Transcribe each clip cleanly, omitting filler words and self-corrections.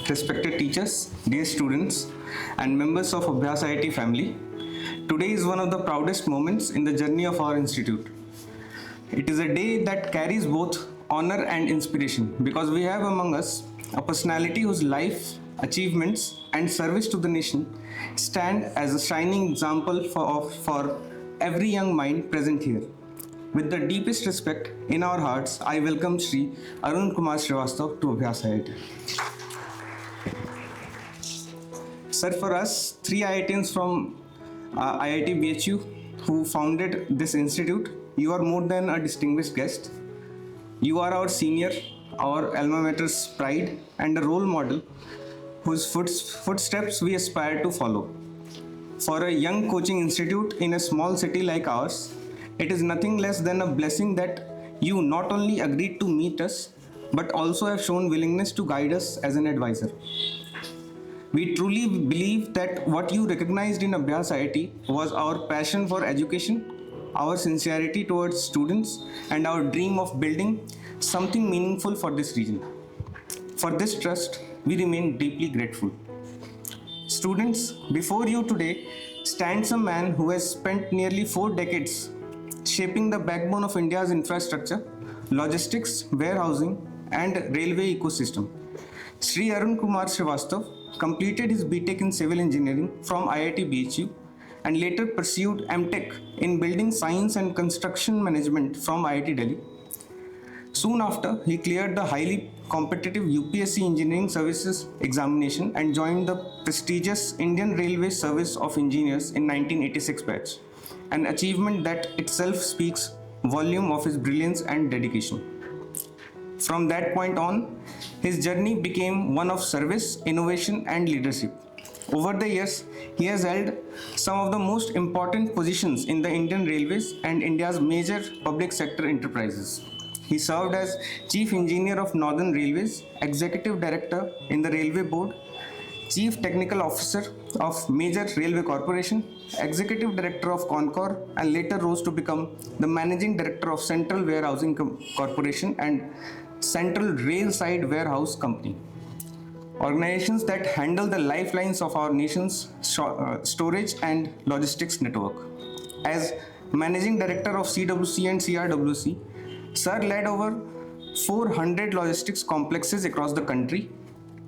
respected teachers, dear students, and members of Abhyas IIT family. Today is one of the proudest moments in the journey of our institute. It is a day that carries both honor and inspiration because we have among us a personality whose life, achievements, and service to the nation stand as a shining example for every young mind present here. With the deepest respect in our hearts, I welcome Shri Arun Kumar Srivastav to Abhyas IIT. Sir, for us, three IITians from IIT BHU who founded this institute, you are more than a distinguished guest. You are our senior, our alma mater's pride, and a role model whose footsteps we aspire to follow. For a young coaching institute in a small city like ours, it is nothing less than a blessing that you not only agreed to meet us, but also have shown willingness to guide us as an advisor. We truly believe that what you recognized in Abhyas IIT was our passion for education, our sincerity towards students, and our dream of building something meaningful for this region. For this trust, we remain deeply grateful. Students, before you today stands a man who has spent nearly 4 decades shaping the backbone of India's infrastructure, logistics, warehousing, and railway ecosystem. Sri Arun Kumar Srivastav completed his BTech in Civil Engineering from IIT BHU and later pursued MTech in Building Science and Construction Management from IIT Delhi. Soon after, he cleared the highly competitive UPSC Engineering Services examination and joined the prestigious Indian Railway Service of Engineers in 1986 batch, an achievement that itself speaks volume of his brilliance and dedication. From that point on, his journey became one of service, innovation, and leadership. Over the years, he has held some of the most important positions in the Indian Railways and India's major public sector enterprises. He served as Chief Engineer of Northern Railways, Executive Director in the Railway Board, Chief Technical Officer of Major Railway Corporation, Executive Director of Concor, and later rose to become the Managing Director of Central Warehousing Corporation and Central Railside Warehouse Company. Organizations that handle the lifelines of our nation's storage and logistics network. As Managing Director of CWC and CRWC, Sir led over 400 logistics complexes across the country,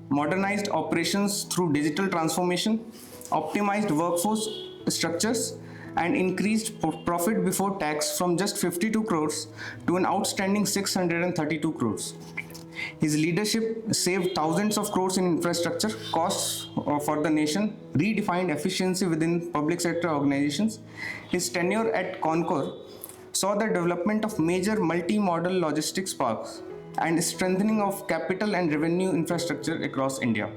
modernized operations through digital transformation, optimized workforce structures, and increased profit before tax from just 52 crores to an outstanding 632 crores. His leadership saved thousands of crores in infrastructure costs for the nation, redefined efficiency within public sector organizations. His tenure at Concor saw the development of major multi-modal logistics parks and strengthening of capital and revenue infrastructure across India.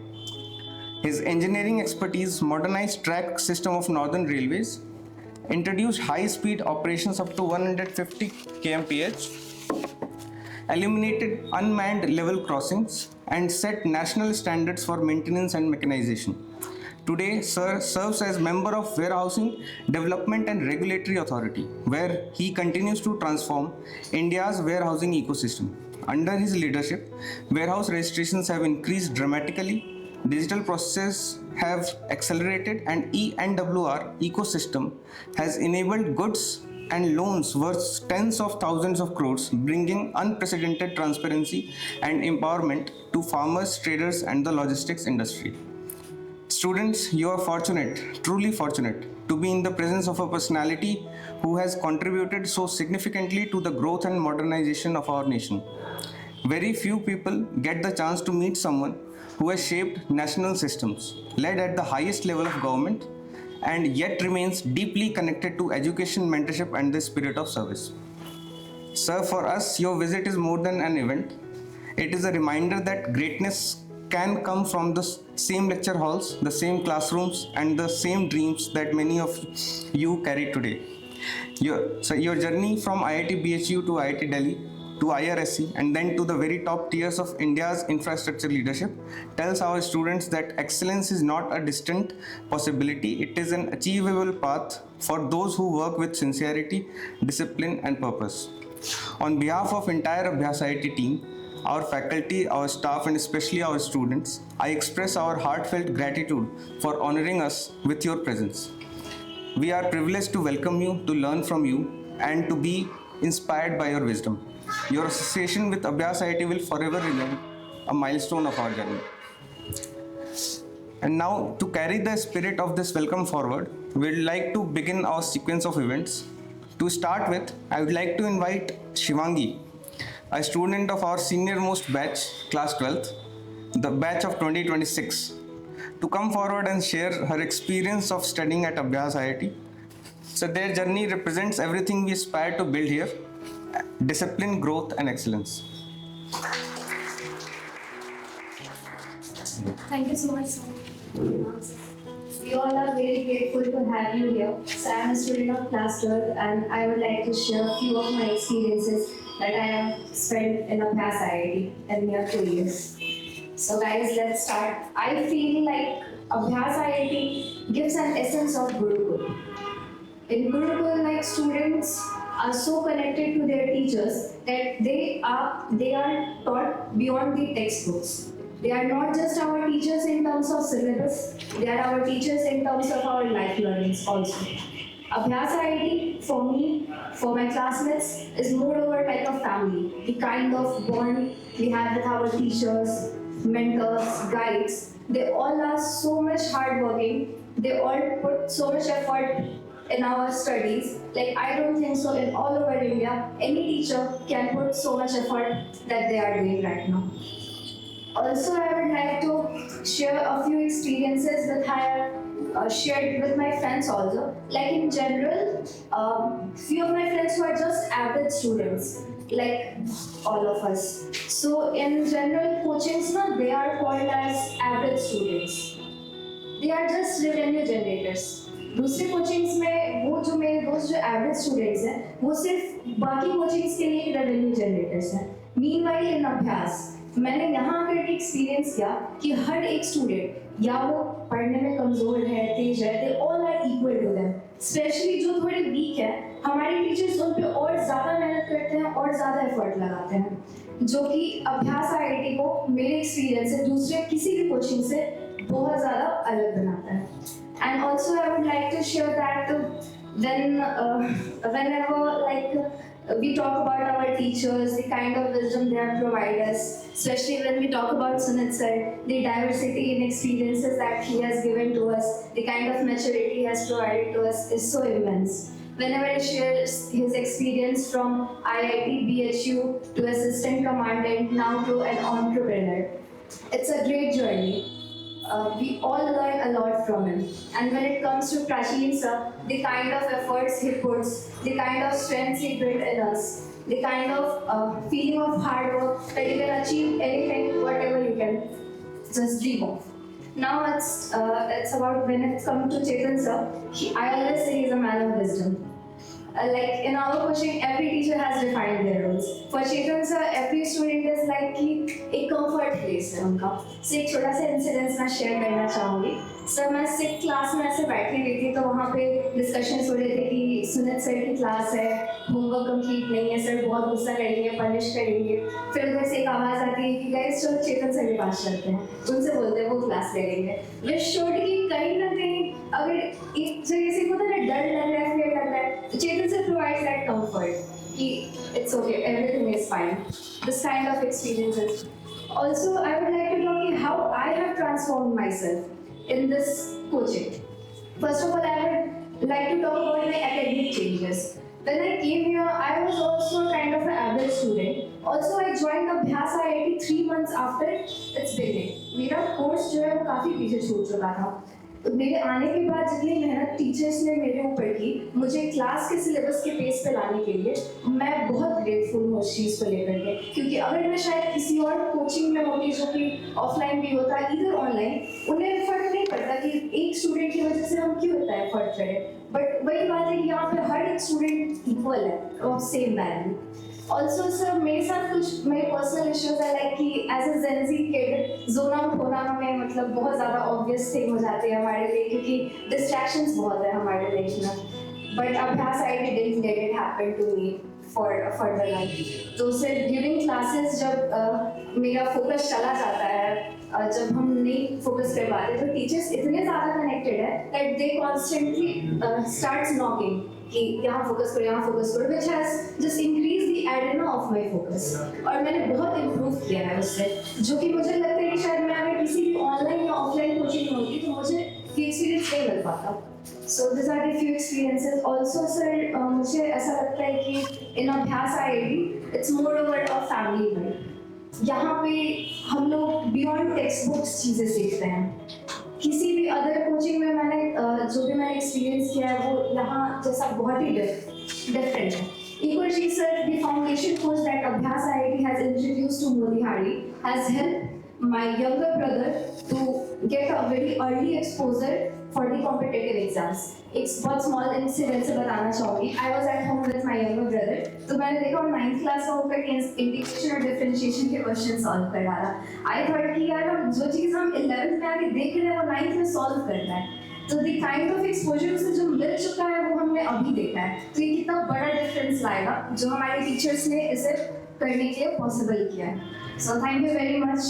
His engineering expertise modernized track system of Northern Railways, introduced high-speed operations up to 150 kmph, eliminated unmanned level crossings, and set national standards for maintenance and mechanization. Today, Sir serves as member of Warehousing Development and Regulatory Authority, where he continues to transform India's warehousing ecosystem. Under his leadership, warehouse registrations have increased dramatically, digital processes have accelerated, and E&WR ecosystem has enabled goods and loans worth tens of thousands of crores, bringing unprecedented transparency and empowerment to farmers, traders, and the logistics industry. Students, you are fortunate, truly fortunate, to be in the presence of a personality who has contributed so significantly to the growth and modernization of our nation. Very few people get the chance to meet someone who has shaped national systems, led at the highest level of government, and yet remains deeply connected to education, mentorship, and the spirit of service. Sir, for us, your visit is more than an event. It is a reminder that greatness can come from the same lecture halls, the same classrooms, and the same dreams that many of you carry today. Your journey from IIT BHU to IIT Delhi to IRSC and then to the very top tiers of India's infrastructure leadership tells our students that excellence is not a distant possibility, it is an achievable path for those who work with sincerity, discipline, and purpose. On behalf of entire Abhyas IIT team, our faculty, our staff, and especially our students, I express our heartfelt gratitude for honoring us with your presence. We are privileged to welcome you, to learn from you, and to be inspired by your wisdom. Your association with Abhyas IIT will forever remain a milestone of our journey. And now, to carry the spirit of this welcome forward, we'd like to begin our sequence of events. To start with, I would like to invite Shivangi, a student of our senior most batch, class 12th, the batch of 2026, to come forward and share her experience of studying at Abhyas IIT. So their journey represents everything we aspire to build here: discipline, growth, and excellence. Thank you so much, sir. We all are very grateful to have you here. So I am a student of class 12 and I would like to share a few of my experiences that I have spent in Abhyas IIT in near 2 years. So guys, let's start. I feel like Abhyas IIT gives an essence of Gurukul. In Gurukul, like students are so connected to their teachers that they are taught beyond the textbooks. They are not just our teachers in terms of syllabus, they are our teachers in terms of our life learnings also. Abhyas IIT, for me, for my classmates, is moreover like a family. The kind of bond we have with our teachers, mentors, guides, they all are so much hardworking, they all put so much effort in our studies. Like, I don't think so in all over India, any teacher can put so much effort that they are doing right now. Also, I would like to share a few experiences that I have shared with my friends also. Like in general, few of my friends were just average students, like all of us. So in general, coachings, they are called as average students. They are just revenue generators. दूसरे coachings में वो जो मेरे दोस्त जो average students हैं वो सिर्फ बाकी कोचिंग्स के लिए रेवेन्यू जनरेटर्स हैं. मीनवाइल इन अभ्यास मैंने यहाँ आकर के एक्सपीरियंस किया कि हर एक स्टूडेंट या वो पढ़ने में कमजोर है, तेज है, they all are equal to them. Specially जो थोड़े वीक है, हमारे टीचर्स उन पे और ज़्यादा मेहनत करते हैं और ज़्यादा एफर्ट लगाते हैं, जो कि अभ्यास आईआईटी को मेरे एक्सपीरियंस से दूसरे किसी भी कोचिंग से बहुत ज़्यादा अलग बनाता है. And also I would like to share that whenever we talk about our teachers, the kind of wisdom they have provided us, especially when we talk about Sunit sir, the diversity in experiences that he has given to us, the kind of maturity he has provided to us is so immense. Whenever he shares his experience from IIT, BHU to assistant commandant, now to an entrepreneur, it's a great journey. We all learn a lot from him. And when it comes to Pracheen sir, the kind of efforts he puts, the kind of strengths he built in us, the kind of feeling of hard work that you can achieve anything, whatever you can just dream of. Now it's about when it comes to Chetan sir, I always say he's a man of wisdom. Like in our coaching, every teacher has defined their roles. For Chetan sir, every student is like कि एक comfort place है उनका. So एक छोटा सा incident मैं share करना चाहूँगी. सर मैं 6th क्लास में ऐसे बैठी हुई थी तो वहाँ पे डिस्कशंस हो रहे थे कि सुनीत सर की क्लास है, होमवर्क कंप्लीट नहीं है, सर बहुत गुस्सा करेंगे, पनिश करेंगे. फिर उधर से एक आवाज़ आती है कि गाइस चलो चेतन सर के पास चलते हैं, उनसे बोलते हैं वो क्लास ले लेंगे. वे शोड की कहीं ना कहीं अगर एक जगह से होता है ना डर लग रहा है, फिर लग रहा है, तो चेतन सर provides that comfort कि it's okay, everything is fine. This kind of experiences. Also, I would like to talk how I have transformed myself in this coaching. First of all, I would like to talk about my academic changes. When I came here, I was also kind of an average student. Also, I joined Abhyas IIT 3 months after its beginning. मेरा course जो है वो काफ़ी पीछे छूट चुका था. तो मेरे आने के बाद जितनी मेहनत टीचर्स ने मेरे ऊपर की, मुझे क्लास के सिलेबस के पेस पे लाने के लिए, मैं बहुत ग्रेटफुल हूँ उस चीज़ को लेकर के. क्योंकि अगर मैं शायद किसी और कोचिंग में होती जो कि ऑफलाइन भी होता, इधर ऑनलाइन, उन्हें फर्क नहीं पड़ता कि एक स्टूडेंट की वजह से हम क्यों इतना एफर्ट करें. बट वही बात है कि यहाँ पे हर एक स्टूडेंट इक्वल है और सेम वैल्यू. Also, sir, मेरे साथ कुछ मेरे पर्सनल इश्यूज है लाइक कि as a gen Z kid zone out होना हमें मतलब बहुत ज़्यादा ऑब्वियस थिंग हो जाती है हमारे लिए क्योंकि डिस्ट्रैक्शंस बहुत है हमारे लाइफ में. बट अभ्यास IIT didn't let it happen to me. for further life. तो सिर्फ ड्यूरिंग क्लासेस जब मेरा फोकस चला जाता है, जब हम नहीं फोकस कर पाते, तो टीचर्स इतने ज़्यादा कनेक्टेड है that they constantly starts knocking कि यहाँ फोकस करो, which has just increased the adena of my focus. और मैंने बहुत इम्प्रूव किया है उससे, जो कि मुझे लगता है कि शायद मैं अगर किसी भी ऑनलाइन या ऑफलाइन कोचिंग में होती तो मुझे ये एक्सपीरियंस नहीं मिल पाता. So these are the few experiences. Also sir, मुझे ऐसा लगता है कि in अभ्यास IIT it's more over a family vibe. यहाँ पे हम लोग बियॉन्ड टेक्स्ट बुक्स चीज़ें सीखते हैं. किसी भी अदर कोचिंग में मैंने जो भी मैंने एक्सपीरियंस किया है वो यहाँ जैसा बहुत ही डिफरेंट है. Equal G sir, the foundation course that Abhyas IIT has introduced to Motihari has helped my younger brother to get a very early exposure for the competitive exams. एक बहुत small incident से बताना चाहूँगी. I was at home with my younger brother. तो मैंने देखा वो 9th class में होकर के इंटीग्रेशन और डिफरेंशिएशन के क्वेश्चन सॉल्व कर रहा था. I thought कि यार हम जो चीज़ हम 11th में आके देख रहे हैं वो 9th में सॉल्व करना है. तो द काइंड ऑफ एक्सपोजर उसे जो मिल चुका है वो हमने अभी देखा है. तो ये कितना बड़ा डिफरेंस लाएगा जो हमारे टीचर्स ने इसे करने के लिए पॉसिबल किया है. So thank you very much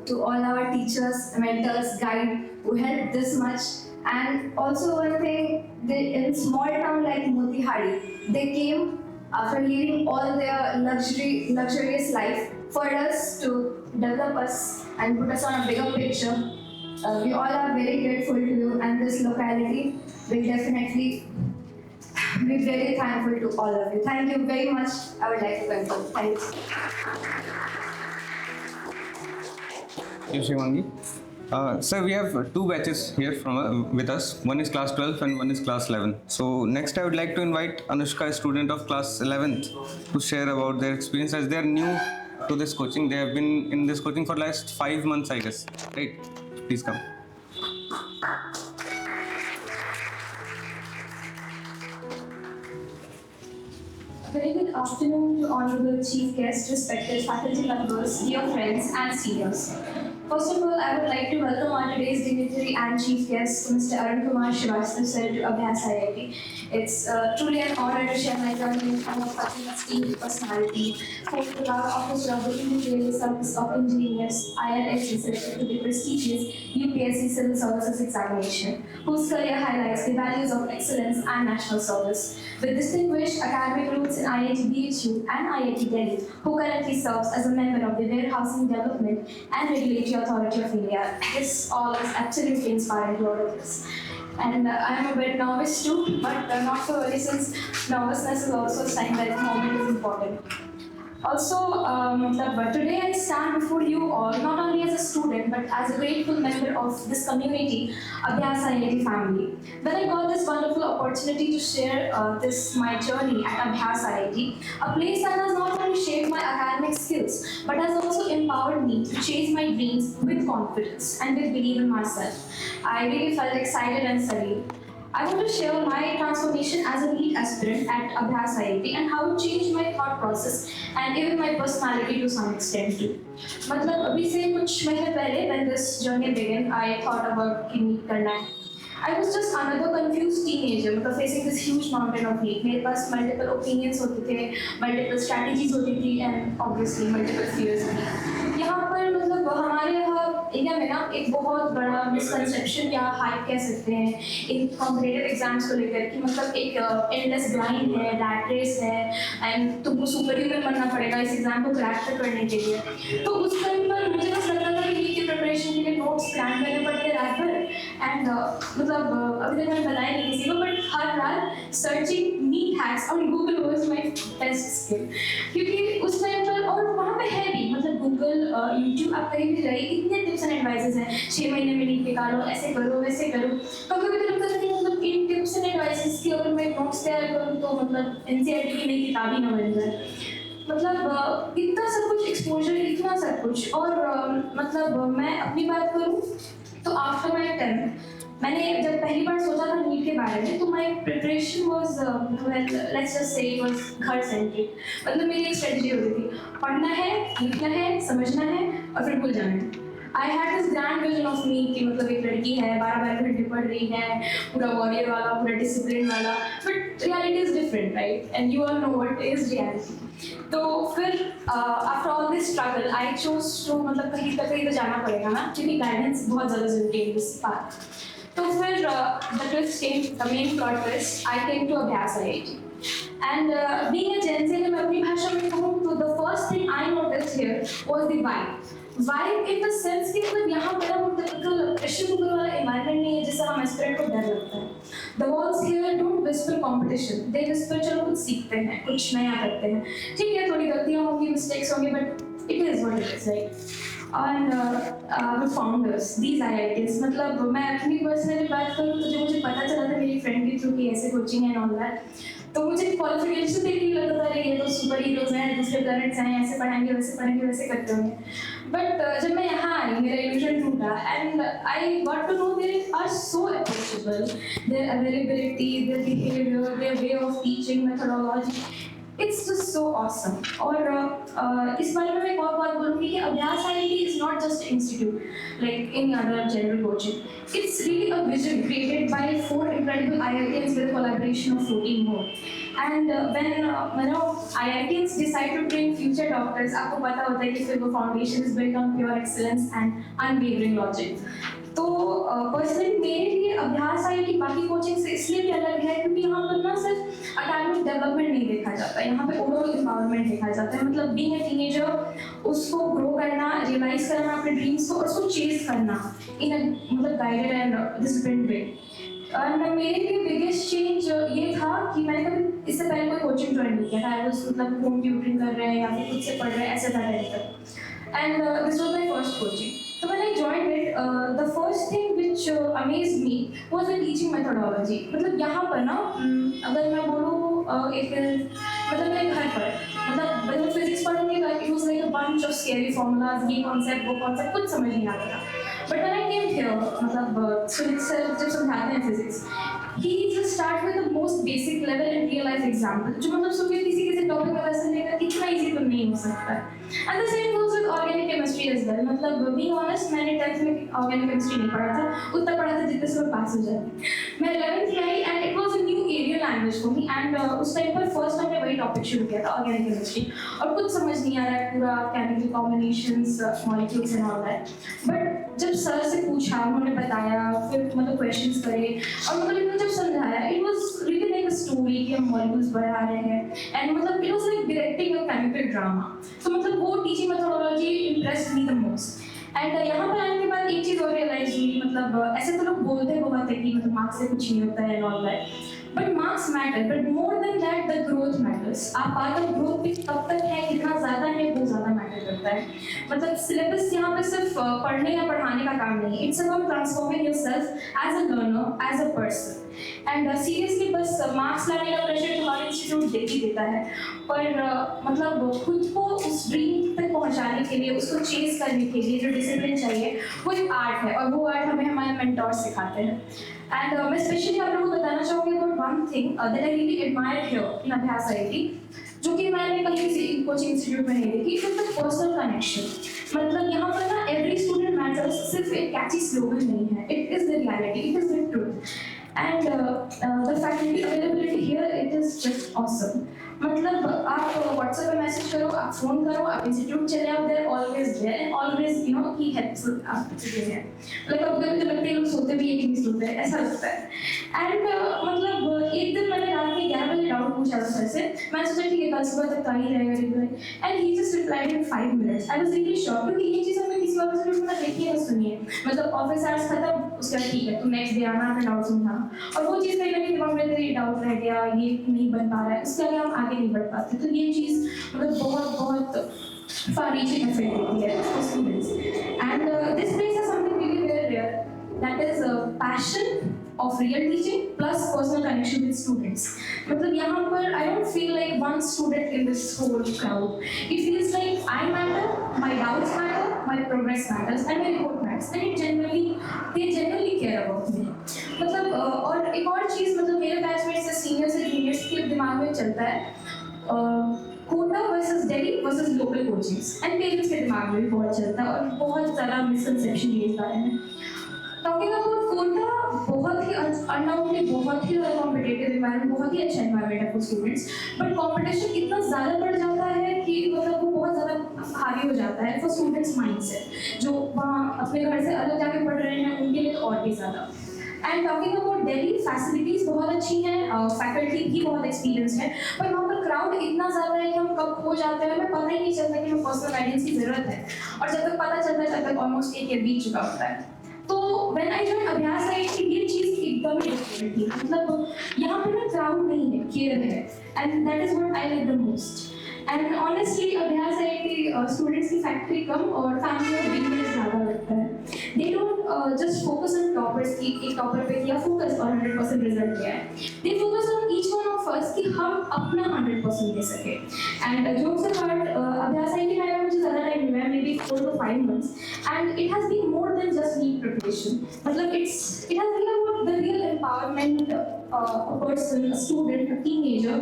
to all our teachers, mentors, guide who helped this much. And also one thing, in small town like Motihari, they came after leaving all their luxurious life for us to develop us and put us on a bigger picture. We all are very grateful to you, and this locality will definitely be very thankful to all of you. Thank you very much. I would like to conclude. Thanks. Thank you, Shivangi. Sir, we have two batches here with us. One is class 12 and one is class 11. So next I would like to invite Anushka, a student of class 11th, to share about their experience as they are new to this coaching. They have been in this coaching for last 5 months, I guess. Right? Please come. Very good afternoon to Honorable Chief Guest, respected faculty members, dear friends and seniors. First of all, I would like to welcome our today's dignitary and chief guest, Mr. Arun Kumar Srivastava sir, to Abhyas IIT. It's truly an honor to share my journey in front of such an esteemed personality, who the proud officer of the Indian Service of Engineers, IRS research to the prestigious UPSC Civil Services Examination, whose career highlights the values of excellence and national service. With distinguished academic roots in IIT BHU and IIT Delhi, who currently serves as a member of the Warehousing Development and Regulatory Authority of India. This all is absolutely inspiring to all of us. And I am a bit nervous too, but not so early, since nervousness is also a sign that the moment is important. Also, today I stand before you all not only as a student but as a grateful member of this community, Abhyas IIT family. When I got this wonderful opportunity to share my journey at Abhyas IIT, a place that has not only shaped my academic skills but has also empowered me to chase my dreams with confidence and with belief in myself, I really felt excited and serene. I want to share my transformation as a lead aspirant at Abhyas IIT and how it changed my thought process and even my personality to some extent too. मतलब अभी से कुछ महीने पहले when this journey began, I thought about कि NEET करना है. I was just another confused teenager, मतलब facing this huge mountain of NEET. मेरे पास multiple opinions होते थे, multiple strategies होती थी, and obviously multiple fears भी. यहाँ पर मतलब हमारे यहाँ इंडिया में ना एक बहुत बड़ा मिसकंसेप्शन या हाइप कह सकते हैं इन कॉम्पिटिटिव एग्जाम्स को लेकर कि मतलब एक एंडलेस ब्लाइंड है, रैट रेस है एंड तुमको सुपर ह्यूमन बनना पड़ेगा इस एग्जाम को क्रैक करने के लिए. तो उस टाइम पर मुझे बस लगता था कि नीट की प्रिपरेशन के लिए नोट्स क्रैक करने पड़ते रात भर एंड मतलब अभी तक मैंने बताया नहीं किसी को, बट हर रात searching NEET hacks on Google was my best skill. क्योंकि उस टाइम पर और वहाँ पे है भी मतलब गूगल यूट्यूब आप कहीं भी रही इतने टिप्स एंड एडवाइसेस हैं 6 महीने में नीट निकालो, ऐसे करो वैसे करो. तो कभी तो लगता था कि मतलब इन टिप्स एंड एडवाइसेस की अगर मैं नोट्स तैयार करूँ तो मतलब एनसीईआरटी की नई किताब ही ना बन जाए. मतलब इतना सब कुछ एक्सपोजर, इतना सब कुछ. और मतलब मैं अपनी बात करूँ तो आफ्टर माय 10th मैंने जब पहली बार सोचा था नीट के बारे में तो my preparation was let's just say it was घर सेंट्रिक. मतलब मेरी एक स्ट्रेटजी होती थी, पढ़ना है, लिखना है, समझना है और फिर भूल जाना है. I had this grand vision of me कि मतलब एक लड़की है 12 घंटे पढ़ रही है, पूरा वॉरियर वाला, पूरा डिसिप्लिन वाला, but reality is different, right? And you all know what is reality. तो फिर after all this struggle, I chose to मतलब कहीं तो जाना पड़ेगा ना, क्योंकि guidance बहुत ज़्यादा ज़रूरी है इस पार्ट. तो फिर the twist came, the main plot twist, I came to Abhyas IIT. And being a Gen Z, मैं अपनी भाषा में कहूँ तो the first thing I noticed here was the vibe. Vibe in the sense कि मतलब यहाँ पर वो typical pressure cooker वाला environment नहीं है जिससे हम aspirant को डर लगता है. The walls here don't whisper competition. They whisper चलो कुछ सीखते हैं, कुछ नया करते हैं. ठीक है, थोड़ी गलतियाँ होंगी, mistakes होंगी, but it is what it is, right? And the founders, these IITs, मतलब मैं अपनी पर्सनली बात करूँ तो जो मुझे पता चला था मेरी फ्रेंड के थ्रू कि ऐसे कोचिंग है और दैट, तो मुझे क्वालिफिकेशन देख के लगता था ये तो सुपर हीरोज हैं, दूसरे प्लैनेट्स हैं, ऐसे पढ़ाएंगे वैसे करते होंगे. बट जब मैं यहाँ आई मेरा इल्यूजन टूटा and I got to know they are so approachable, their availability, their behaviour, their way of teaching, methodology, it's just so awesome. और इस बारे में मैं एक और बात बोलूँगी कि अभ्यास IIT is not just an institute like any other general coaching. It's really a vision created by 4 incredible IITians with a collaboration of 14 more. And when IITians decide to train future doctors, आपको पता होता है कि फिर वो foundation is built on pure excellence and unwavering logic. तो personally मेरे लिए अभ्यास IIT बाकी कोचिंग से इसलिए भी अलग है क्योंकि यहाँ पर ना सिर्फ अकेडमिक डेवलपमेंट नहीं देखा जाता, यहाँ पे ओवरऑल एम्पावरमेंट देखा जाता है. मतलब बीइंग अ टीनेजर उसको ग्रो करना, रियलाइज करना अपने ड्रीम्स को और उसको चेज करना इन मतलब गाइडेड एंड डिसिप्लिन्ड वे. और मेरे लिए बिगेस्ट चेंज ये था कि मैंने कभी इससे पहले कोई कोचिंग ज्वाइन नहीं किया था. आई वाज मतलब होम ट्यूटरिंग कर रहे हैं या फिर खुद से पढ़ रहे हैं, ऐसे था टाइप का. And this was my first coaching. So when I joined it, the first thing which amazed me was the teaching methodology. मतलब यहाँ पर ना अगर मैं बोलूँ एक मतलब मैं घर पर मतलब जब मैं फिजिक्स पढ़ूँगी तो it was like a bunch of scary formulas, ये concept वो concept कुछ समझ नहीं आता था. But when I came here मतलब सुनील सर जब समझाते हैं physics, he just start with the most basic level and real life example जो मतलब सुन के किसी टॉपिक का लेसन लेकर इतना इजी तो नहीं हो सकता है. And the same goes with organic chemistry as well. मतलब being honest मैंने 10th में organic chemistry नहीं पढ़ा था, उतना पढ़ा था जितने से मैं पास हो जाती. मैं 11th में आई and it was a new alien language for me and उस टाइम पर फर्स्ट हमने वही टॉपिक शुरू किया था organic chemistry और कुछ समझ नहीं आ रहा है पूरा chemical combinations, molecules and all that. But जब सर से पूछा उन्होंने बताया फिर मतलब क्वेश्चंस करे और मतलब इन्होंने जब समझाया it was really like a story कि हम molecules बढ़ा रहे हैं and मतलब it was like directing a chemical drama. तो मतलब वो teaching methodology interest me the most. And यहाँ पर आने के बाद एक चीज़ और रियलाइज हुई मतलब ऐसे तो लोग बोलते बहुत है कि मतलब मार्क्स से कुछ नहीं होता है and all that, but marks matter, but more than that the growth matters. आप पार्ट ऑफ ग्रोथ भी कब तक है, कितना ज़्यादा है, वो ज़्यादा मैटर करता है. मतलब सिलेबस यहाँ पे सिर्फ पढ़ने या पढ़ाने का काम नहीं है, it's about transforming yourself as a learner, as a person. And seriously बस मार्क्स लाने का प्रेशर तो हर इंस्टीट्यूट दे ही देता है, पर मतलब खुद को उस ड्रीम तक पहुंचाने के लिए, उसको चेज करने के लिए जो डिसिप्लिन चाहिए वो एक आर्ट है और वो आर्ट हमें हमारे मेंटोर सिखाते हैं. एंड मैं स्पेशली आप लोगों को बताना चाहूँगी about one thing that I really admire here in अभ्यास IIT, जो कि मैंने कहीं किसी कोचिंग इंस्टीट्यूट में नहीं देखी. It is the personal connection. मतलब यहाँ पर ना एवरी स्टूडेंट मैटर्स सिर्फ एक कैची स्लोगन नहीं है, it is the reality, it is the truth. And the faculty availability here, it is just awesome. मतलब आप WhatsApp पे मैसेज करो, आप फोन करो, आप इंस्टीट्यूट चले आओ, they're always there and always you know he helpful आपको चीजें हैं. मतलब कभी कभी तो लगता है लोग सोते भी एक नहीं सोते ऐसा लगता है. एंड मतलब एक दिन मैंने रात में 11 बजे डाउट पूछा था सर से. मैं सोचा ठीक है कल सुबह तक आ ही रहेगा reply, and he just replied in 5 minutes. I was really shocked क्योंकि ये चीज़ हमने किसी और इंस्टीट्यूट में देखी है सुनी है. मतलब ऑफिस आवर्स खत्म, उसके बाद ठीक है तुम नेक्स्ट डे आना अपना डाउट समझाना, और वो चीज़ कहीं ना कहीं दिमाग में ये डाउट रह गया, ये नहीं बन पा रहा है, उसके आगे हम आगे नहीं बढ़ पाते. तो ये चीज़ मतलब बहुत far reaching effect होती है for students. And this brings us something really very rare, that is passion of real teaching plus personal connection with students. मतलब यहाँ पर I don't feel like one student in this whole crowd. It feels like I matter, my doubts matter, my progress matters, and my report matters, and they genuinely care about me. मतलब और एक और चीज़ मतलब मेरे batchmate से senior से juniors के दिमाग में चलता है Kota versus versus Delhi versus local coachings and parents के दिमाग में भी बहुत चलता है और बहुत ज़्यादा मिसकंसेप्शन ये इस बारे में। टॉकिंग अबाउट कोटा, बहुत ही अनडाउटली बहुत ही ज़्यादा कॉम्पिटेटिव एनवायरनमेंट, बहुत ही अच्छा एनवायरनमेंट है फॉर स्टूडेंट्स, बट कॉम्पिटिशन इतना ज़्यादा बढ़ जाता है कि मतलब वो बहुत ज़्यादा हावी हो जाता है फॉर स्टूडेंट्स माइंडसेट, जो वहाँ अपने घर से अलग जाके पढ़ रहे हैं उनके लिए तो और भी ज़्यादा। And talking about Delhi, facilities बहुत अच्छी हैं, फैकल्टी भी बहुत एक्सपीरियंस है, पर वहाँ पर क्राउड इतना ज़्यादा है कि हम कब खो जाते हैं हमें पता ही नहीं चलता कि हमें पर्सनल गाइडेंस की ज़रूरत है, और जब तक पता चलता है तब तक ऑलमोस्ट एक ईयर बीत चुका होता है। तो व्हेन आई जॉइन अभ्यास आईआईटी ये चीज़ एकदम ही डिफरेंट थी, मतलब यहाँ पे ना क्राउड नहीं है, केयर है, and that is what I like the most. And honestly अभ्यास आईआईटी स्टूडेंट्स की फैक्ट्री कम और फैमिली और बिजनेस ज़्यादा लगता है। They don't just focus on toppers की एक टॉपर पे किया फोकस और 100% रिजल्ट किया है, they focus on each one of us कि हम अपना 100% दे सके। एंड जो से पार्ट अभ्यास आईआईटी में आया मुझे ज़्यादा टाइम हुआ है, maybe 4 to 5 months, and it has been more than just NEET preparation, मतलब it has been about the real empowerment a person, a student, a teenager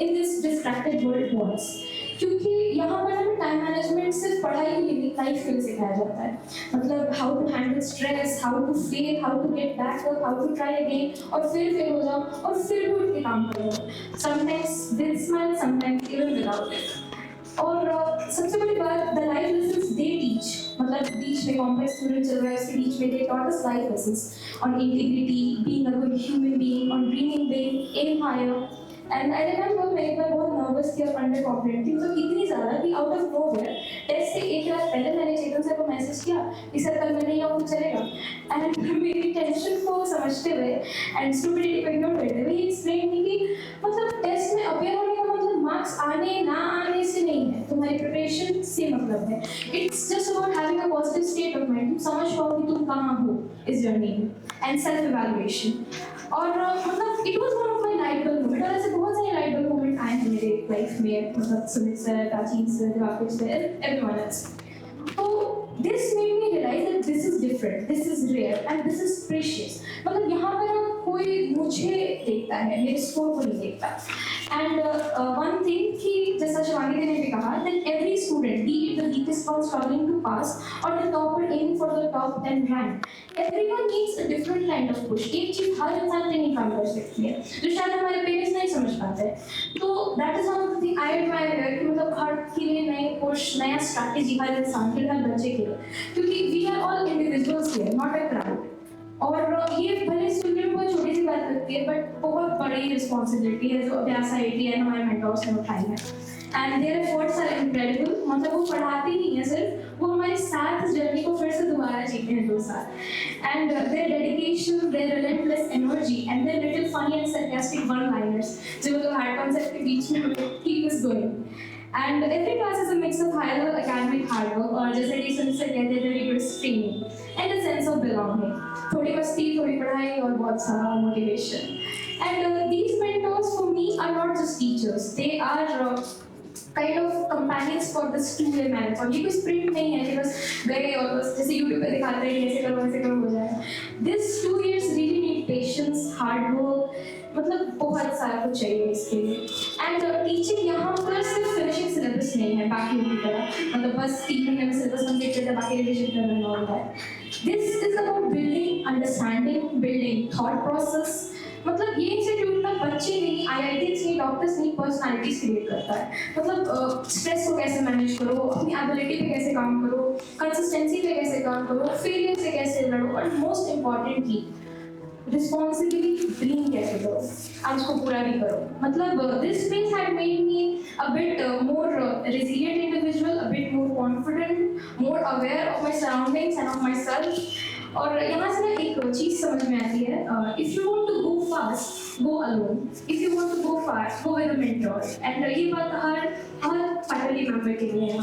in this distracted world wants. क्योंकि यहाँ पर हमें time management सिर्फ पढ़ाई ही नहीं life के लिए सिखाया जाता है, मतलब how to handle stress, how to fail, how to get back up, how to try again, और फिर फेल हो जाओ और फिर भी उठ के काम करो, sometimes with smile, sometimes even without it. और सबसे बड़ी बात, the life lessons they teach, मतलब बीच में कॉम्प्लेक्स स्टूडेंट चल रहा है उसके बीच में they taught us life lessons on integrity, being a good human being, on dreaming big, aim higher. And I remember मैं एक बार बहुत नर्वस थी और अंडर कॉन्फिडेंट थी, तो इतनी ज़्यादा कि आउट ऑफ नोवेयर टेस्ट से एक रात पहले मैंने चेतन सर को मैसेज किया कि सर कल मैं नहीं आऊँ तो चलेगा, एंड मेरी टेंशन को समझते हुए एंड स्टूपिडिटी को इग्नोर करते हुए ये एक्सप्लेन की कि मतलब टेस्ट में अपेयर होने का मतलब मार्क्स आने ना आने से नहीं है, तुम्हारी प्रिपरेशन से मतलब है, it's just about having a positive state of mind, तुम समझ पाओ कि तुम कहाँ हो इस जर्नी में, एंड सेल्फ इवैल्यूएशन। और मतलब it was one of my light bulb moment, और ऐसे बहुत सारे लाइट बल्ब मोमेंट आए हैं मेरे लाइफ में, मतलब Sumit sir, Kachi sir, Diwakar sir, everyone else. तो this made me realise that this is different, this is rare and this is precious, मतलब यहाँ पर ना कोई मुझे देखता है, मेरे स्कोर को नहीं देखता। एंड वन थिंग कि जैसा शिवानी ने भी कहा that every student, be it the weakest one struggling to pass और the topper aiming for the top 10 rank, everyone needs a different kind of push. एक चीज हर इंसान नहीं काम कर सकती है, जो शायद हमारे पेरेंट्स नहीं समझ पाते। तो that is one of the thing I admire here, कि मतलब हर के लिए नए पुश, नया स्ट्रैटेजी हर इंसान के लिए, हर बच्चे के लिए, क्योंकि we are all individuals here, not a crowd. और ये भले सुनने में बहुत छोटी सी बात लगती है, बट बहुत बड़ी रिस्पॉन्सिबिलिटी है जो अभ्यास आईआईटी एंड हमारे मेंटर्स ने उठाई है, and their efforts are incredible. मतलब वो पढ़ाते ही नहीं है सिर्फ, वो हमारे साथ इस जर्नी को फिर से दोबारा जीते हैं 2 साल, and their dedication, their relentless energy and their little funny and sarcastic one liners जो मतलब हार्ड कॉन्सेप्ट के बीच में keep us going. And every class is a mix of high level academic hard work, और जैसे कि सुन से कहते हैं rigorous training and a sense of belonging, थोड़ी मस्ती, थोड़ी पढ़ाई और बहुत सारा motivation. And these mentors for me are not just teachers, they are kind of companions for this 2-year marathon. ये कोई sprint नहीं है कि बस गए और बस जैसे YouTube पे दिखाते हैं ऐसे करो वैसे करो हो जाए। This 2 years really need patience, hard work, मतलब बहुत सारा कुछ चाहिए इसके लिए। एंड टीचिंग यहाँ पर सिर्फ फिनिशिंग सिलेबस नहीं है बाकी की तरह, मतलब बस 3 महीने में सिलेबस कंप्लीट करते बाकी रिविजन करना होता है। This is about building understanding, building thought process. मतलब ये इंस्टीट्यूट ना बच्चे नहीं, आईआईटीज नहीं, डॉक्टर्स नहीं, पर्सनालिटीज क्रिएट करता है। मतलब स्ट्रेस को कैसे मैनेज करो, अपनी एबिलिटी पे कैसे काम करो, कंसिस्टेंसी पे कैसे काम करो, फेलियर से कैसे लड़ो, और मोस्ट इम्पॉर्टेंटली रिस्पॉन्सिबिलिटी ड्रीम कैसे करो, आज को पूरा भी करो। मतलब this space had made me a bit more resilient individual, a bit more confident, more aware of my surroundings and of myself. और यहाँ से ना एक चीज़ समझ में आती है, if you want to go fast, go alone. If you want to go far, go with a mentor. And ये बात हर फैकल्टी मेंबर के लिए है।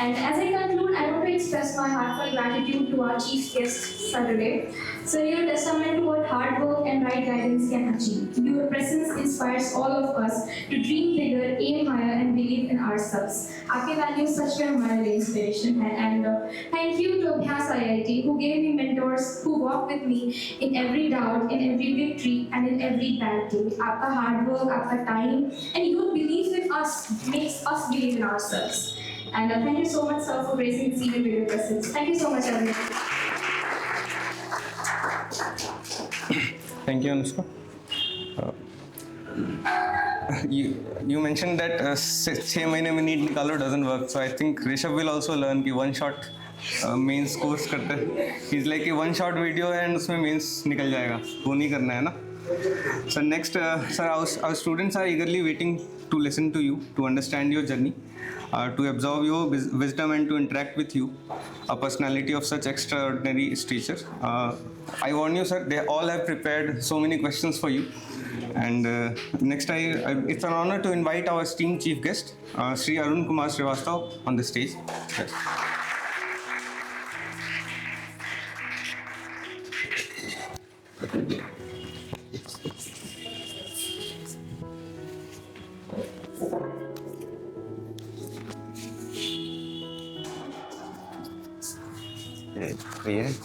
And as I conclude, I want to express my heartfelt gratitude to our chief guest, sir, today. Sir, you're a testament to what hard work and right guidance can achieve. Your presence inspires all of us to dream bigger, aim higher, and believe in ourselves. आपके values सच में हमारे लिए inspiration है. And thank you to Abhyas IIT, who gave me mentors, who walked with me in every doubt, in every victory, and in every bad day. आपका hard work, आपका time, and your belief in us makes us believe in ourselves. And thank you so much, sir, for gracing this evening with your presence. Thank you so much, everyone. Thank you, Anushka. You mentioned that 6 महीने में NEET निकालो doesn't work. So I think Rishabh will also learn कि one shot mains course करते हैं. He's like कि one shot video है and उसमें mains निकल जाएगा. वो नहीं करना है ना. So next, sir, our students are eagerly waiting to listen to you, to understand your journey, to absorb your wisdom and to interact with you, a personality of such extraordinary stature. I warn you, sir, they all have prepared so many questions for you. And next, it's an honor to invite our esteemed chief guest, Sri Arun Kumar Srivastav, on the stage. Yes.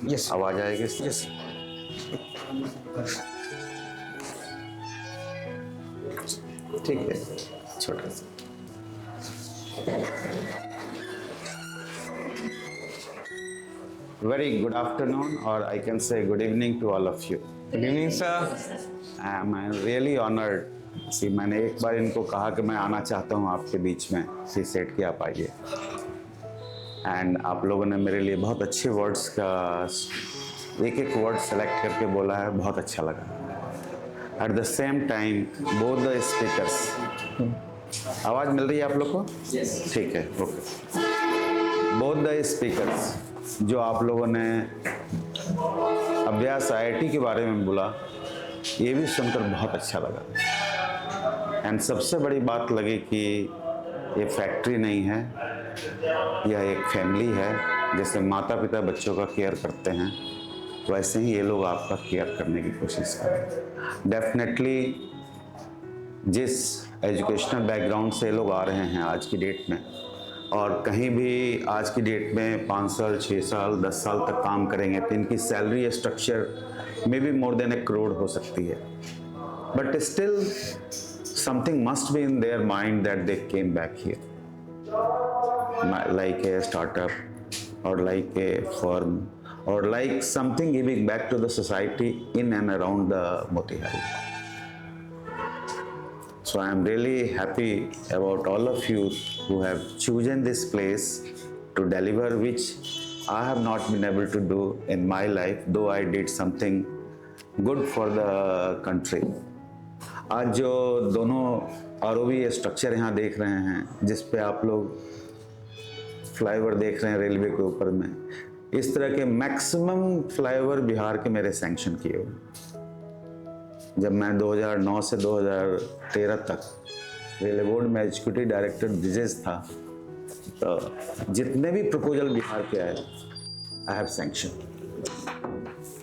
Yes आवाज आएगी. Yes ठीक है. छोटा सा very good afternoon और I can say good evening to all of you. Good evening, sir. I am really honoured. See मैंने एक बार इनको कहा कि मैं आना चाहता हूँ आपके बीच में. सी सेट कि आप आइए. एंड आप लोगों ने मेरे लिए बहुत अच्छे वर्ड्स का एक वर्ड सेलेक्ट करके बोला है. बहुत अच्छा लगा. Eight the same time both the speakers, आवाज़ मिल रही है आप लोग को? ठीक है, ओके. बोथ द स्पीकर्स जो आप लोगों ने अभ्यास IIT के बारे में बोला, ये भी सुनकर बहुत अच्छा लगा. एंड सबसे बड़ी बात लगी कि ये फैक्ट्री नहीं है, यह एक फैमिली है. जैसे माता पिता बच्चों का केयर करते हैं, वैसे ही ये लोग आपका केयर करने की कोशिश करें. डेफिनेटली जिस एजुकेशनल बैकग्राउंड से ये लोग आ रहे हैं आज की डेट में, और कहीं भी आज की डेट में 5 साल 6 साल 10 साल तक काम करेंगे तो इनकी सैलरी स्ट्रक्चर में भी मोर देन 1 करोड़ हो सकती है. But still something must be in their mind that they came back here, like a startup or like a firm or like something giving back to the society in and around the Motihari. So I am really happy about all of you who have chosen this place to deliver, which I have not been able to do in my life, though I did something good for the country. आज जो दोनों ROV structure यहाँ देख रहे हैं, जिस पे आप लोग फ्लाईओवर देख रहे हैं रेलवे के ऊपर में, इस तरह के मैक्सिमम फ्लाईओवर बिहार के मेरे सैंक्शन किए हुए. जब मैं 2009 से 2013 तक रेलवे बोर्ड में एग्जीक्यूटिव डायरेक्टर ब्रिजेस था, तो जितने भी प्रपोजल बिहार के आए, I have sanction.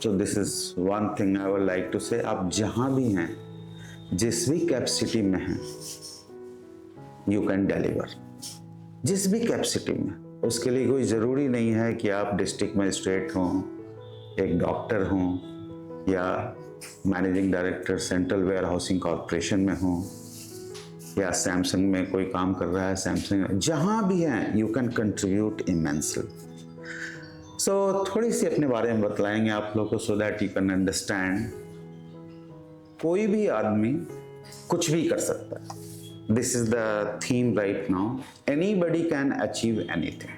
So this is one thing I would like to say. आप जहाँ भी हैं, जिस भी कैपेसिटी में हैं, यू कैन डिलीवर. जिस भी कैपेसिटी में, उसके लिए कोई ज़रूरी नहीं है कि आप डिस्ट्रिक्ट मजिस्ट्रेट हों, एक डॉक्टर हों, या managing director central warehousing corporation में हों, या सैमसंग में कोई काम कर रहा है, सैमसंग, जहाँ भी हैं you can contribute immensely. So थोड़ी सी अपने बारे में बतलाएंगे आप लोगों को, so that you can understand. कोई भी आदमी कुछ भी कर सकता है. This is the theme right now. Anybody can achieve anything.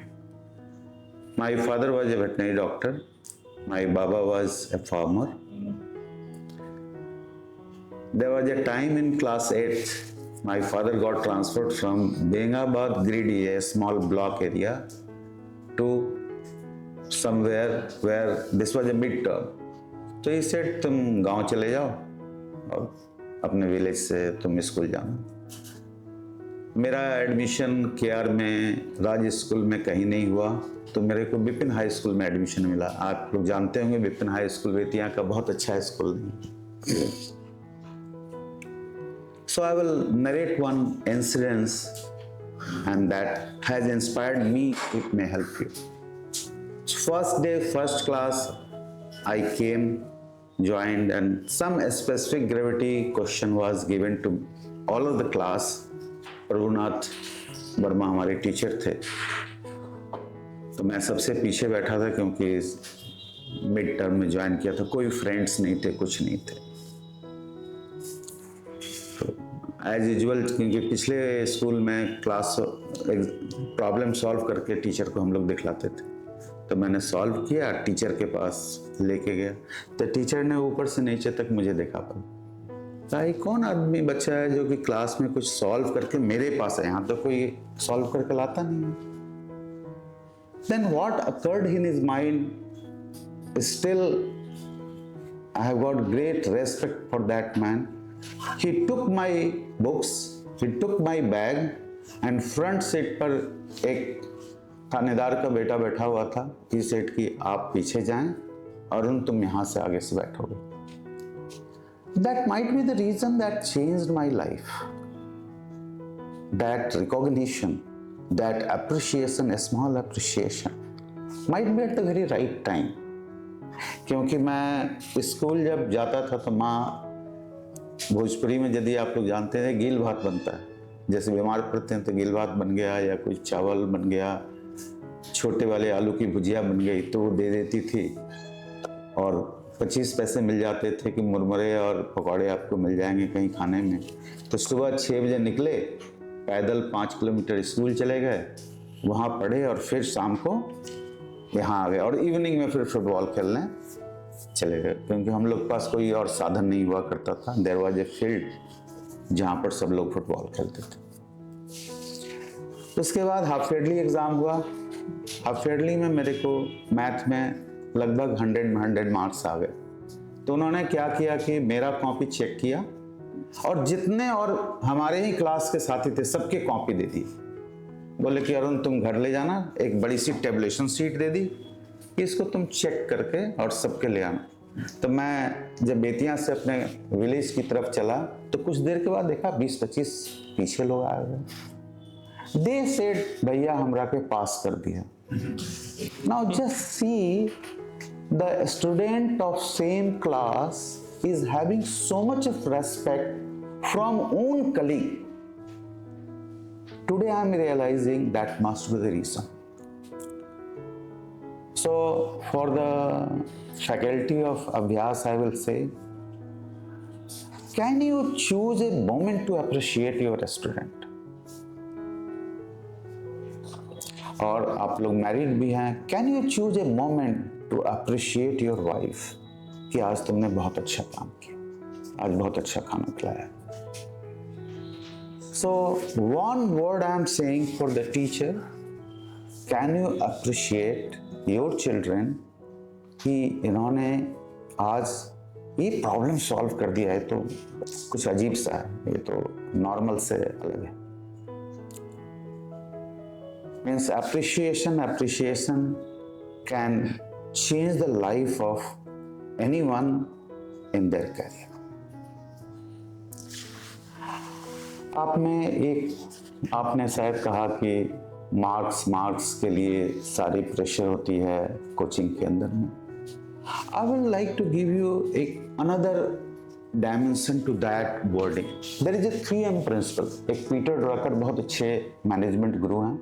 My father was a veterinary doctor. My बाबा was a farmer. There was a time in class 8 my father got transferred from Bengabad Gridi, a small block area, to somewhere where this was a mid-term. तो he said तुम गांव चले जाओ और अपने village से तुम स्कूल जाना. मेरा एडमिशन केआर में राज स्कूल में कहीं नहीं हुआ, तो मेरे को विपिन हाई स्कूल में एडमिशन मिला। आप लोग जानते होंगे विपिन हाई स्कूल बेतिया का बहुत अच्छा स्कूल नहीं। So I will narrate one incident and that has inspired me, it may help you. First day, first class, I came, joined, and some specific gravity question was given to all of the class. Raghunath Verma हमारे teacher थे, तो मैं सबसे पीछे बैठा था क्योंकि mid term में ज्वाइन किया था, कोई फ्रेंड्स नहीं थे, कुछ नहीं थे। एज यूजुअल, क्योंकि पिछले स्कूल में क्लास प्रॉब्लम सॉल्व करके टीचर को हम लोग दिखलाते थे, तो मैंने सॉल्व किया, टीचर के पास लेके गया, तो टीचर ने ऊपर से नीचे तक मुझे देखा। भाई कौन आदमी बच्चा है जो कि क्लास में कुछ सॉल्व करके मेरे पास है, यहाँ तो कोई सॉल्व करके लाता नहीं है। Then what occurred in his mind, still I have got great respect for that man. He took my books, he took my bag and front seat पर एक थानेदार का बेटा बैठा हुआ था, he said कि आप पीछे जाएं और तुम यहाँ से आगे से बैठोगे। That might be the reason that changed my life. That recognition, that appreciation, a small appreciation might be at the very right time. क्योंकि मैं स्कूल जब जाता था तो माँ भोजपुरी में, यदि आप लोग जानते हैं, गील भात बनता है। जैसे बीमार पड़ते हैं तो गील भात बन गया, या कुछ चावल बन गया, छोटे वाले आलू की भुजिया बन गई, तो वो दे देती थी और 25 पैसे मिल जाते थे कि मुरमुरे और पकौड़े आपको मिल जाएंगे कहीं खाने में। तो सुबह 6 बजे निकले, पैदल 5 किलोमीटर स्कूल चले गए, वहाँ पढ़े और फिर शाम को यहाँ आ गए, और इवनिंग में फिर फुटबॉल खेलने चले गए, क्योंकि हम लोग के पास कोई और साधन नहीं हुआ करता था। देयर वाज ए फील्ड जहाँ पर सब लोग फुटबॉल खेलते थे। उसके बाद हाफ ईयरली एग्ज़ाम हुआ। हाफ ईयरली में मेरे को मैथ में लगभग 100 मार्क्स आ गए। तो उन्होंने क्या किया कि मेरा कॉपी चेक किया और जितने और हमारे ही क्लास के साथी थे सबके कॉपी दे दी। बोले कि अरुण तुम घर ले जाना, एक बड़ी सी टेबलेशन शीट दे दी, इसको तुम चेक करके और सबके ले आना। तो मैं जब बेतिया से अपने विलेज की तरफ चला तो कुछ देर के बाद देखा 20-25 पीछे लोग आ गए। दे सेड भैया हमरा के पास कर दिया। Now just see the student of same class is having so much of respect from own colleague. Today I am realising that must be the reason. So for the faculty of Abhyas, I will say, can you choose a moment to appreciate your student? और आप लोग married भी हैं, can you choose a moment to appreciate your wife? कि आज तुमने बहुत अच्छा काम किया, आज बहुत अच्छा खाना खिलाया। So one word I am saying for the teacher, can you appreciate your children कि इन्होंने आज ये प्रॉब्लम सॉल्व कर दिया है, तो कुछ अजीब सा है, ये तो नॉर्मल से अलग है। Means appreciation can change the life of anyone in their career. आपने शायद कहा कि मार्क्स के लिए सारी प्रेशर होती है कोचिंग के अंदर में। I will like to give you एक another dimension to that wording. There is a 3M principle. एक पीटर ड्रकर बहुत अच्छे मैनेजमेंट गुरु हैं,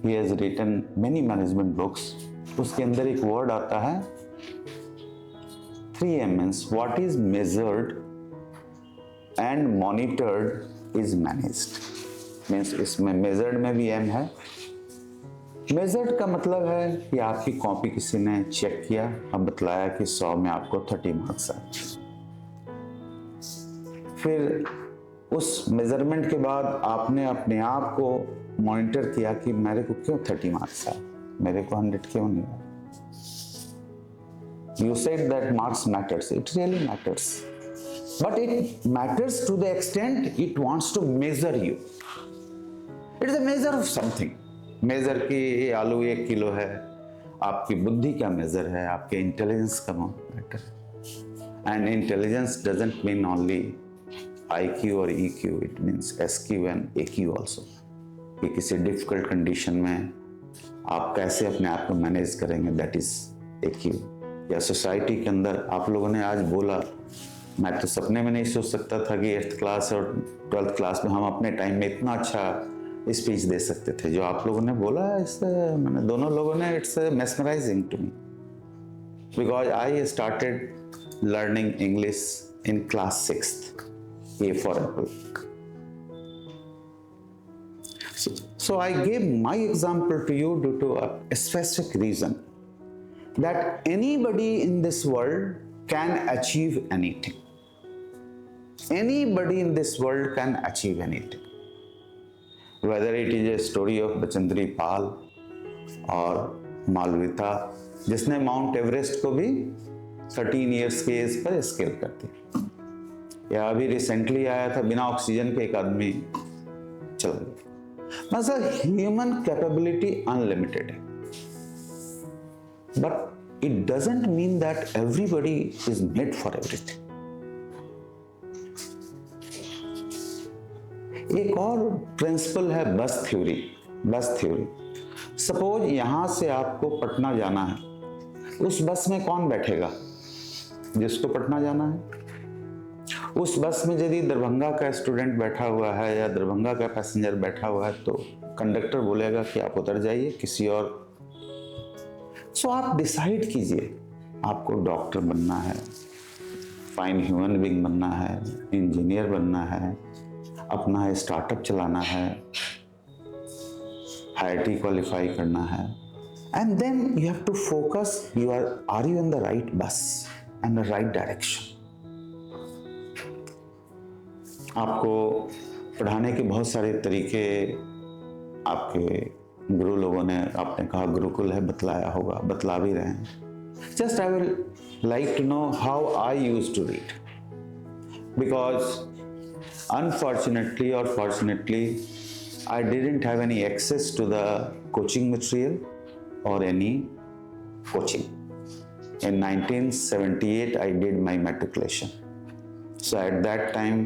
he has written many management books. उसके अंदर एक वर्ड आता है 3M, means what is measured and monitored is managed. Means इसमें मेजर्ड में भी M है। मेजर्ड का मतलब है कि आपकी कॉपी किसी ने चेक किया, अब बतलाया कि 100 में आपको 30 मार्क्स आए। फिर उस मेजरमेंट के बाद आपने अपने आप को मॉनिटर किया कि मेरे को क्यों 30 मार्क्स आए, मेरे को 100 क्यों नहीं आए। You said that marks matters. It really matters. But it matters to the extent it wants to measure you. It is a measure of something. Measure की ये आलू 1 किलो है, आपकी बुद्धि का मेजर है, आपके इंटेलिजेंस का मैटर है। And intelligence doesn't mean only IQ और EQ, it means SQ and AQ also, कि किसी डिफिकल्ट कंडीशन में आप कैसे अपने आप को मैनेज करेंगे, दैट इज AQ। या सोसाइटी के अंदर आप लोगों ने आज बोला, मैं तो सपने में नहीं सोच सकता था कि 8th क्लास और 12th क्लास में हम अपने टाइम में इतना अच्छा स्पीच दे सकते थे। जो आप लोगों ने बोला, इससे मैंने दोनों लोगों ने, it's mesmerising to me, because I started learning English in class 6th, A for apple. So I gave my example to you due to a specific reason that anybody in this world can achieve anything. Anybody in this world can achieve anything. Whether it is a story of Bachandri Pal or Malvita, जिसने mount Everest को भी 13 years के as per scale कर दी, या अभी recently आया था बिना ऑक्सीजन के एक आदमी चल गया। मतलब ह्यूमन कैपेबिलिटी अनलिमिटेड है, but it doesn't mean that everybody is made for everything. एक और प्रिंसिपल है बस थ्योरी। बस थ्योरी, सपोज यहां से आपको पटना जाना है, उस बस में कौन बैठेगा? जिसको पटना जाना है। उस बस में यदि दरभंगा का स्टूडेंट बैठा हुआ है या दरभंगा का पैसेंजर बैठा हुआ है, तो कंडक्टर बोलेगा कि आप उतर जाइए किसी और। सो आप डिसाइड कीजिए, आपको डॉक्टर बनना है, फाइन ह्यूमन बीइंग बनना है, इंजीनियर बनना है, अपना स्टार्टअप चलाना है, IIT क्वालिफाई करना है, and then you have to focus, are you in the right bus and the right direction. आपको पढ़ाने के बहुत सारे तरीके आपके गुरु लोगों ने, आपने कहा गुरुकुल है, बतलाया होगा, बतला भी रहे हैं। Just I will like to know how I use to read, because unfortunately और fortunately I didn't have any access to the coaching material और any coaching. In 1978 I did my matriculation. So at that time,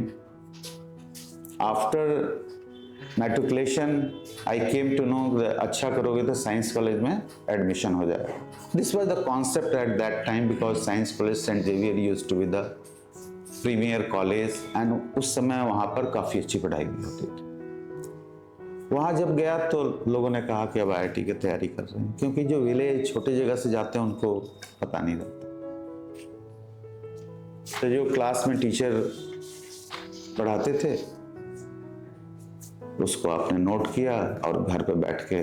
after matriculation, I came to know that अच्छा करोगे तो science college में admission हो जाएगा। This was the concept at that time because Science College St. Xavier used to be the premier college and उस समय वहाँ पर काफ़ी अच्छी पढ़ाई भी होती थी। वहाँ जब गया तो लोगों ने कहा कि अब IIT की तैयारी कर रहे हैं, क्योंकि जो विलेज छोटे जगह से जाते हैं उनको पता नहीं रहता। तो जो क्लास में टीचर पढ़ाते थे उसको आपने नोट किया और घर पे बैठ के।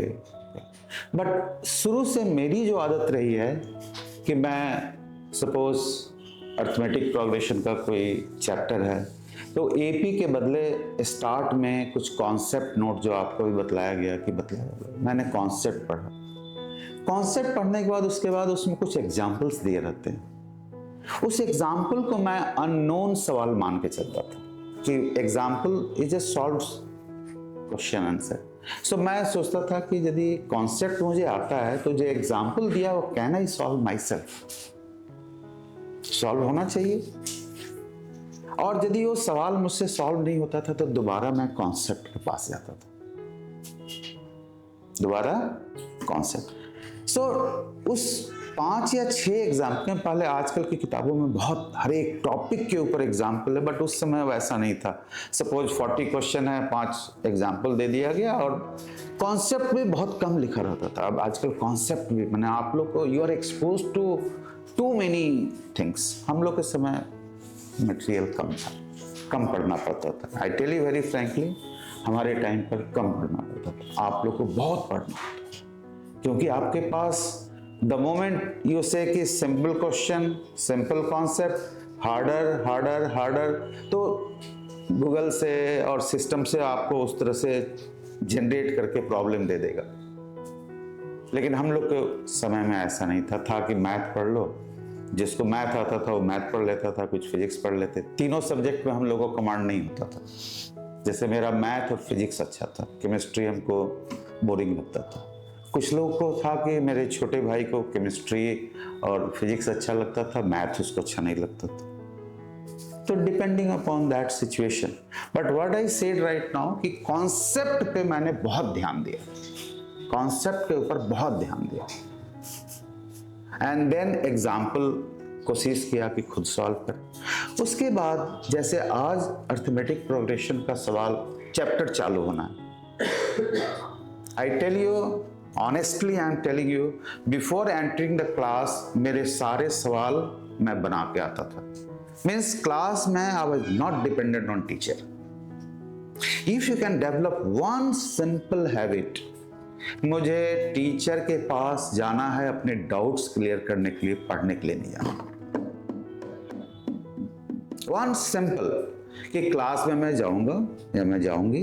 बट शुरू से मेरी जो आदत रही है कि मैं सपोज अर्थमेटिक प्रोग्रेशन का कोई चैप्टर है तो AP के बदले स्टार्ट में कुछ कॉन्सेप्ट नोट, जो आपको भी बतलाया गया कि मैंने कॉन्सेप्ट पढ़ा। कॉन्सेप्ट पढ़ने के बाद उसके बाद उसमें कुछ एग्जाम्पल्स दिए रहते हैं। उस एग्जाम्पल को मैं अननोन सवाल मान के चलता था कि example is a solve question answer. So मैं सोचता था कि यदि कॉन्सेप्ट मुझे आता है तो जो एग्जाम्पल दिया वो can I solve my self, solve होना चाहिए। और यदि वो सवाल मुझसे सॉल्व नहीं होता था तो दोबारा मैं कॉन्सेप्ट के पास जाता था, दोबारा कॉन्सेप्ट। सो उस 5 या 6 एग्जाम्पल, पहले आजकल की किताबों में बहुत हर एक टॉपिक के ऊपर एग्जाम्पल है, बट उस समय वैसा नहीं था। सपोज 40 क्वेश्चन है, 5 एग्जाम्पल दे दिया गया और कॉन्सेप्ट भी बहुत कम लिखा रहता था। अब आजकल कॉन्सेप्ट भी, मैंने आप लोग को, you are expose to many things. हम लोग के समय मटेरियल कम था, कम पढ़ना पड़ता था। I tell you very frankly, हमारे टाइम पर कम पढ़ना पड़ता था, आप लोग को बहुत पढ़ना पड़ता, क्योंकि आपके पास द मोमेंट यू से कि simple question, simple concept, harder harder harder, तो गूगल से और सिस्टम से आपको उस तरह से जनरेट करके प्रॉब्लम दे देगा। लेकिन हम लोग के समय में ऐसा नहीं था कि मैथ पढ़ लो, जिसको मैथ आता था वो मैथ पढ़ लेता था, कुछ फिजिक्स पढ़ लेते। तीनों सब्जेक्ट में हम लोगों को कमांड नहीं होता था। जैसे मेरा मैथ और फिजिक्स अच्छा था, केमिस्ट्री हमको बोरिंग लगता था। कुछ लोगों को था कि मेरे छोटे भाई को केमिस्ट्री और फिजिक्स अच्छा लगता था, मैथ उसको अच्छा नहीं लगता था। तो depending upon that situation, but what I said right now कि कॉन्सेप्ट पे मैंने बहुत ध्यान दिया, कॉन्सेप्ट के ऊपर बहुत ध्यान दिया, एंड देन एग्जाम्पल कोशिश किया कि खुद सॉल्व करें। उसके बाद जैसे आज अर्थमेटिक प्रोग्रेशन का सवाल चैप्टर चालू होना है, I tell you honestly, I am telling you, before entering the class मेरे सारे सवाल मैं बना के आता था। मीन्स क्लास में I was not dependent on teacher. If you can develop one simple habit, मुझे टीचर के पास जाना है अपने डाउट्स क्लियर करने के लिए, पढ़ने के लिए नहीं जाना। वन सिंपल कि क्लास में मैं जाऊंगा या मैं जाऊंगी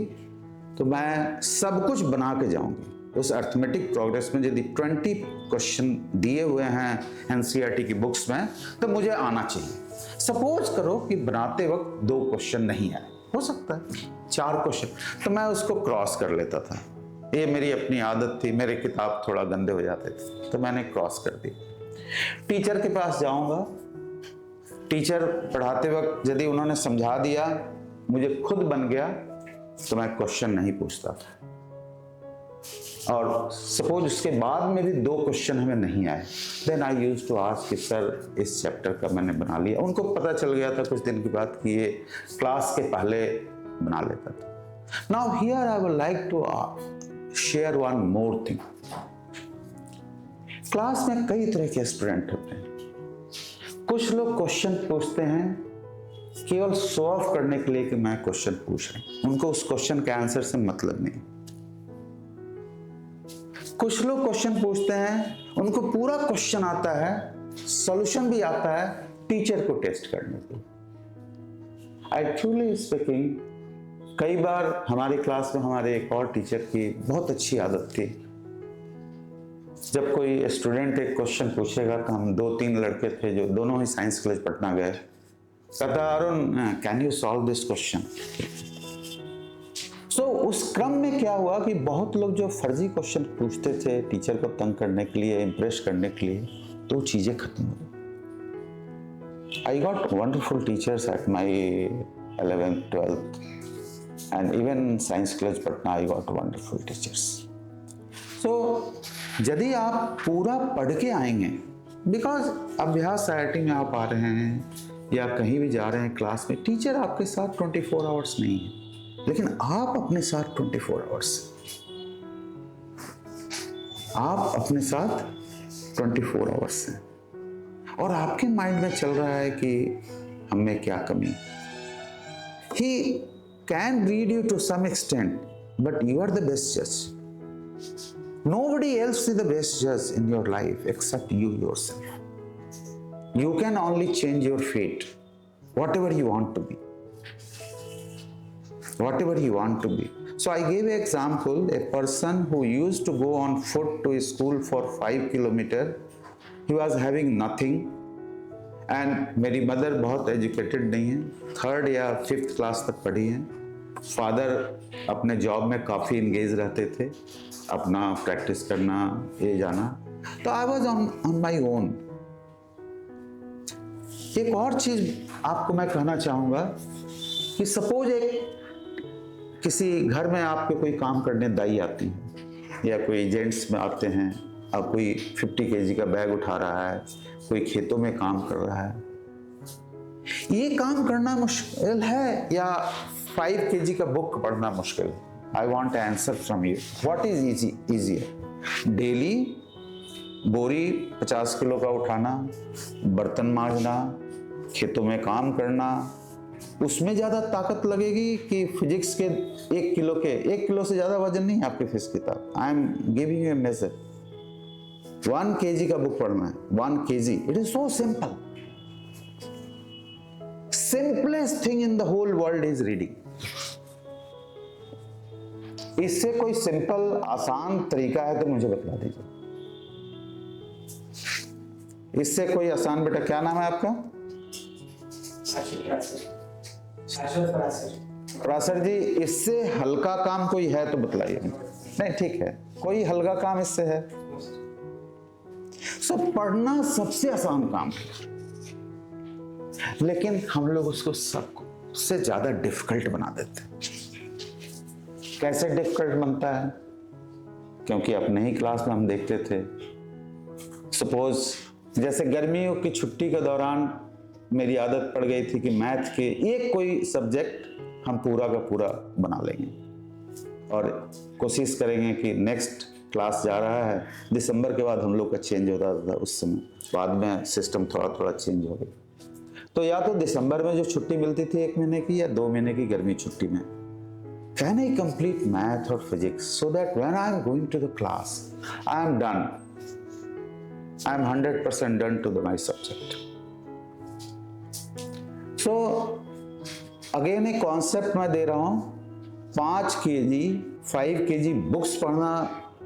तो मैं सब कुछ बना के जाऊंगी। उस अर्थमेटिक प्रोग्रेस में यदि 20 क्वेश्चन दिए हुए हैं एनसीईआरटी की बुक्स में, तो मुझे आना चाहिए। सपोज करो कि बनाते वक्त 2 क्वेश्चन नहीं आए, हो सकता है 4 क्वेश्चन, तो मैं उसको क्रॉस कर लेता था। ये मेरी अपनी आदत थी, मेरे किताब थोड़ा गंदे हो जाते थे तो मैंने क्रॉस कर दी। टीचर के पास जाऊंगा, टीचर पढ़ाते वक्त यदि उन्होंने समझा दिया, मुझे खुद बन गया, तो मैं क्वेश्चन नहीं पूछता था। और सपोज उसके बाद में भी 2 क्वेश्चन हमें नहीं आए, then I used to ask कि सर इस चैप्टर का मैंने बना लिया। उनको पता चल गया था कुछ दिन के बाद कि ये क्लास के पहले बना लेता था। Now here I would like to share one more thing. Class में कई तरह के स्टूडेंट होते हैं। कुछ लोग क्वेश्चन पूछते हैं केवल शो ऑफ करने के लिए कि मैं क्वेश्चन पूछ रहा हूं, उनको उस क्वेश्चन के आंसर से मतलब नहीं। कुछ लोग क्वेश्चन पूछते हैं, उनको पूरा क्वेश्चन आता है, सॉल्यूशन भी आता है, टीचर को टेस्ट करने के लिए। आई ट्रूली स्पीकिंग, कई बार हमारी क्लास में हमारे एक और टीचर की बहुत अच्छी आदत थी, जब कोई स्टूडेंट एक क्वेश्चन पूछेगा तो हम 2-3 लड़के थे जो दोनों ही साइंस कॉलेज पटना गए, कहता Arun can you solve this question. So उस क्रम में क्या हुआ कि बहुत लोग जो फर्जी क्वेश्चन पूछते थे टीचर को तंग करने के लिए, इम्प्रेस करने के लिए, तो चीजें खत्म हो गई। I got wonderful teachers at my 11th 12th and even science college Patna I got wonderful teachers. So यदि आप पूरा पढ़ के आएंगे, बिकॉज अभ्यास IIT में आप आ रहे हैं या कहीं भी जा रहे हैं क्लास में, टीचर आपके साथ 24 आवर्स नहीं है, लेकिन आप अपने साथ 24 आवर्स, आप अपने साथ 24 आवर्स हैं, और आपके माइंड में चल रहा है कि हम में क्या कमी। He can read you to some extent, but you are the best judge. Nobody else is the best judge in your life except you yourself. You can only change your fate, whatever you want to be. Whatever you want to be. So I gave an example, a person who used to go on foot to school for 5 kilometers, he was having nothing, and मेरी mother बहुत educated नहीं है, 3rd या 5th class तक पढ़ी है। Father अपने job में काफ़ी इंगेज रहते थे, अपना प्रैक्टिस करना, ये जाना, तो I was on my own. एक और चीज़ आपको मैं कहना चाहूँगा कि सपोज एक किसी घर में आपके कोई काम करने दाई आती है, या कोई जेंट्स में आते हैं, अब कोई 50 kg का बैग उठा रहा है, कोई खेतों में काम कर रहा है। ये काम करना मुश्किल है या 5 kg का बुक पढ़ना मुश्किल? I want answer from you, what is easier? Daily बोरी 50 किलो का उठाना, बर्तन मांजना, खेतों में काम करना, उसमें ज्यादा ताकत लगेगी कि फिजिक्स के 1 किलो से ज्यादा वजन नहीं है आपके फिजिक्स किताब। I am giving you a message, 1 kg का बुक पढ़ना है, 1 kg, it is so simple. Simplest thing in the whole world is reading. इससे कोई सिंपल आसान तरीका है तो मुझे बता दीजिए। इससे कोई आसान, बेटा क्या नाम है आपका? प्रासर जी, इससे हल्का काम कोई है तो बतलाइए। नहीं ठीक है, कोई हल्का काम इससे है? पढ़ना सबसे आसान काम है, लेकिन हम लोग उसको सबसे ज्यादा डिफिकल्ट बना देते हैं। कैसे डिफिकल्ट बनता है? क्योंकि अपने ही क्लास में हम देखते थे, सपोज जैसे गर्मियों की छुट्टी के दौरान मेरी आदत पड़ गई थी कि मैथ के एक कोई सब्जेक्ट हम पूरा का पूरा बना लेंगे और कोशिश करेंगे कि नेक्स्ट क्लास जा रहा है, दिसंबर के बाद हम लोग का चेंज होता था उस समय, बाद में सिस्टम थोड़ा थोड़ा चेंज हो गया। तो या तो दिसंबर में जो छुट्टी मिलती थी 1 महीने की या 2 महीने की गर्मी छुट्टी में, can I complete math or physics so that when I am going to the class I am done, I am 100% done to my subject. So again एक कॉन्सेप्ट मैं दे रहा हूं, 5 kg 5 kg बुक्स पढ़ना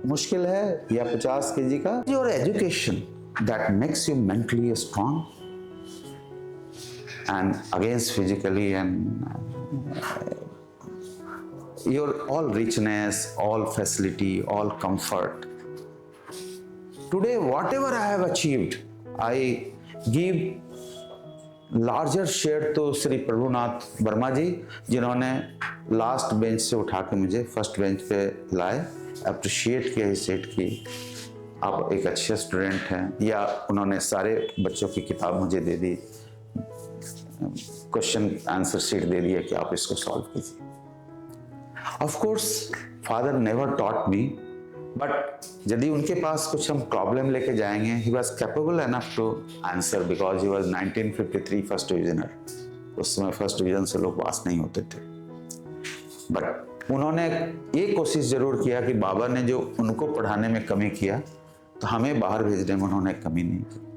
मुश्किल है या 50 kg का? Your education that makes you mentally strong and against physically and your all richness, all facility, all comfort. Today whatever I have achieved, I give larger share to Shri Prabhunath Verma ji, जिन्होंने last bench से उठा के मुझे first bench पे लाए, appreciate किया इस set की आप एक अच्छे स्टूडेंट हैं, या उन्होंने सारे बच्चों की किताब मुझे दे दी, क्वेश्चन आंसर शीट दे दिया कि आप इसको सॉल्व कीजिए। Of course father never taught me, but यदि उनके पास कुछ हम प्रॉब्लम लेके जाएंगे, he was capable enough to answer because he was 1953 first divisioner. उस समय फर्स्ट डिवीजन से लोग पास नहीं होते थे, बट उन्होंने ये कोशिश जरूर किया कि बाबा ने जो उनको पढ़ाने में कमी किया तो हमें बाहर भेजने में उन्होंने कमी नहीं की।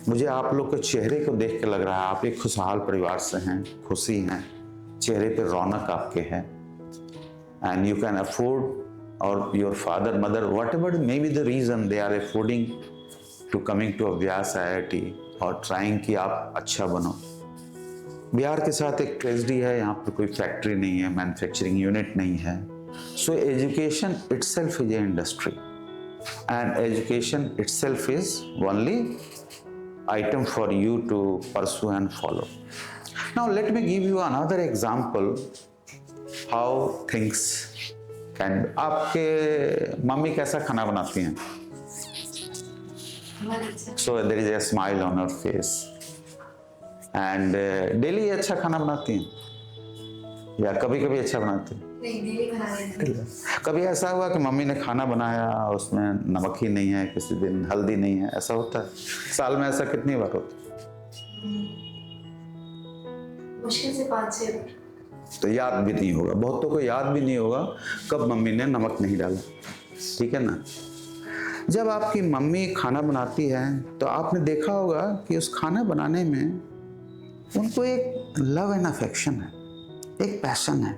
मुझे आप लोग के चेहरे को देख के लग रहा है आप एक खुशहाल परिवार से हैं, खुशी हैं, चेहरे पे रौनक आपके हैं, एंड यू कैन अफोर्ड और your father mother whatever may be the reason they are affording to coming to Abhyas IIT और ट्राइंग कि आप अच्छा बनो। बिहार के साथ एक ट्रेजेडी है, यहाँ पे कोई फैक्ट्री नहीं है, मैन्युफैक्चरिंग यूनिट नहीं है, so education itself is a industry and education itself is only item for you to pursue and follow. Now let me give you another example how things can. आपके mummy कैसा खाना बनाती हैं? So there is a smile on her face and daily अच्छा खाना बनाती हैं या कभी कभी अच्छा बनाती हैं? नहीं, डेली बनाने। कभी ऐसा हुआ कि मम्मी ने खाना बनाया उसमें नमक ही नहीं है, किसी दिन हल्दी नहीं है, ऐसा होता है? साल में ऐसा कितनी बार होता है? मुश्किल से 5-6 बार। तो याद भी नहीं होगा, बहुतों को याद भी नहीं होगा कब मम्मी ने नमक नहीं डाला, ठीक है ना? जब आपकी मम्मी खाना बनाती है तो आपने देखा होगा कि उस खाना बनाने में उनको एक लव एंड अफेक्शन है, एक पैशन है।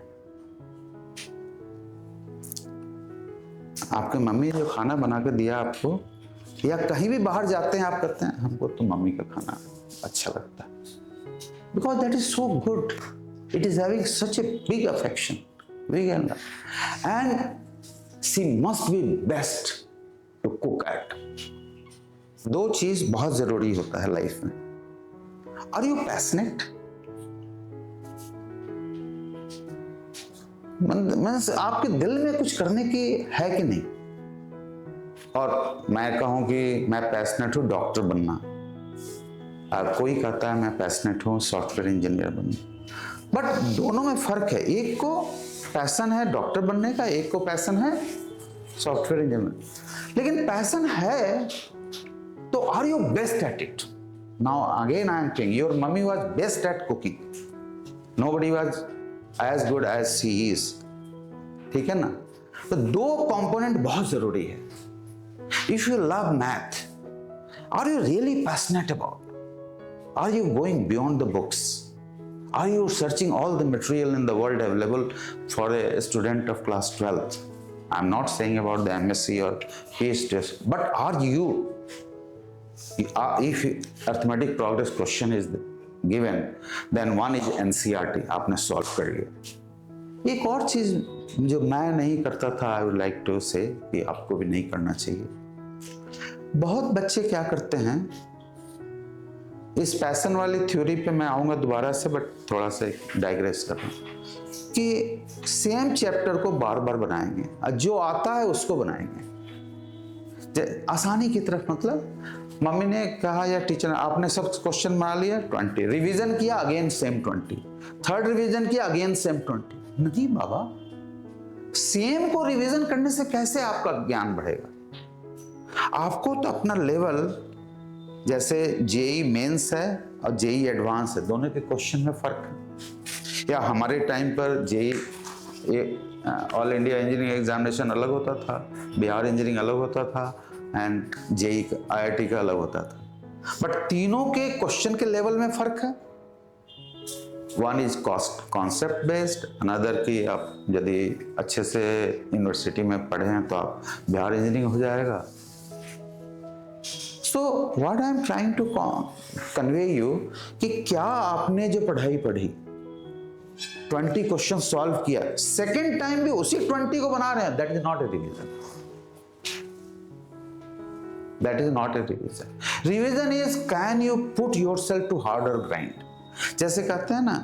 आपके मम्मी जो खाना बना कर दिया आपको, या कहीं भी बाहर जाते हैं आप कहते हैं हमको तो मम्मी का खाना अच्छा लगता है, because that is so good, it is having such a big affection, big and she must be best to cook at. 2 चीज बहुत जरूरी होता है लाइफ में। Are you passionate? आपके दिल में कुछ करने की है कि नहीं? और मैं कहूं कि मैं पैशनेट हूं डॉक्टर बनना, और कोई कहता है मैं पैशनेट हूं सॉफ्टवेयर इंजीनियर बनना, बट दोनों में फर्क है। एक को पैशन है डॉक्टर बनने का, एक को पैशन है सॉफ्टवेयर इंजीनियर। लेकिन पैशन है तो are you best at it? Now again I am telling, your mummy was best at cooking, nobody was as good as she is, ठीक है ना? तो 2 कंपोनेंट बहुत जरूरी है। If you love math, are you really passionate about? Are you going beyond the books? Are you searching all the material in the world available for a student of class 12th? I'm not saying about the MSc or PhD, but are you? If arithmetic progress question is given, then one is NCERT, आपने solve कर लिया, एक और चीज जो मैं नहीं करता था, आई वुड लाइक टू से कि आपको भी नहीं करना चाहिए। बहुत बच्चे क्या करते हैं, इस पैशन वाली थ्योरी पे मैं आऊंगा दोबारा से, बट थोड़ा सा डाइग्रेस कर रहा हूं कि सेम चैप्टर को बार बार बनाएंगे और जो आता है उसको बनाएंगे आसानी की तरफ। मतलब मम्मी ने कहा या टीचर ने, आपने सब क्वेश्चन बना लिया 20, रिवीजन किया अगेन सेम 20, थर्ड रिवीजन किया अगेन सेम 20। नहीं बाबा, सेम को रिवीजन करने से कैसे आपका ज्ञान बढ़ेगा? आपको तो अपना लेवल, जैसे जेई मेंस है और जेई एडवांस है, दोनों के क्वेश्चन में फर्क है। या हमारे टाइम पर JEE all India engineering examination अलग होता था, बिहार इंजीनियरिंग अलग होता था, एंड जेई आईआईटी का अलग होता था, बट तीनों के क्वेश्चन के लेवल में फर्क है। One is concept based, another की आप यदि अच्छे से यूनिवर्सिटी में पढ़े हैं तो आप बिहार इंजीनियरिंग हो जाएगा। So what I am trying to convey you कि क्या आपने जो पढ़ाई पढ़ी 20 क्वेश्चन सॉल्व किया, सेकेंड टाइम भी उसी 20 को बना रहे हैं, that is not a revision. That is not a revision. Revision is can you put yourself to harder grind. जैसे कहते हैं ना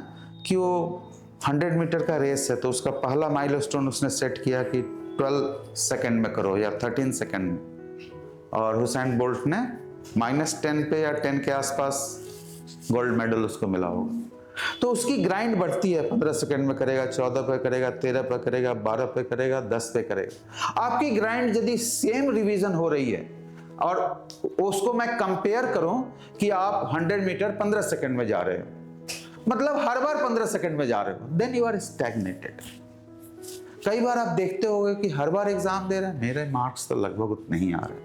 कि वो 100 मीटर का रेस है तो उसका पहला माइलस्टोन उसने सेट किया कि 12 सेकंड में करो या 13 सेकंड में, और हुसैन बोल्ट ने -10 पे या 10 के आसपास गोल्ड मेडल उसको मिला होगा। तो उसकी ग्राइंड बढ़ती है, 15 सेकंड में करेगा, 14 पे करेगा, 13 पे करेगा, 12 पे करेगा, 10 पे करेगा। आपकी ग्राइंड यदि सेम रिवीजन हो रही है और उसको मैं कंपेयर करूं कि आप 100 मीटर 15 सेकंड में जा रहे हो, मतलब हर बार 15 सेकंड में जा रहे हो, देन यू आर स्टैग्नेटेड। कई बार आप देखते होंगे कि हर बार एग्जाम दे रहे हैं, मेरे मार्क्स तो लगभग उतने ही आ रहे हैं,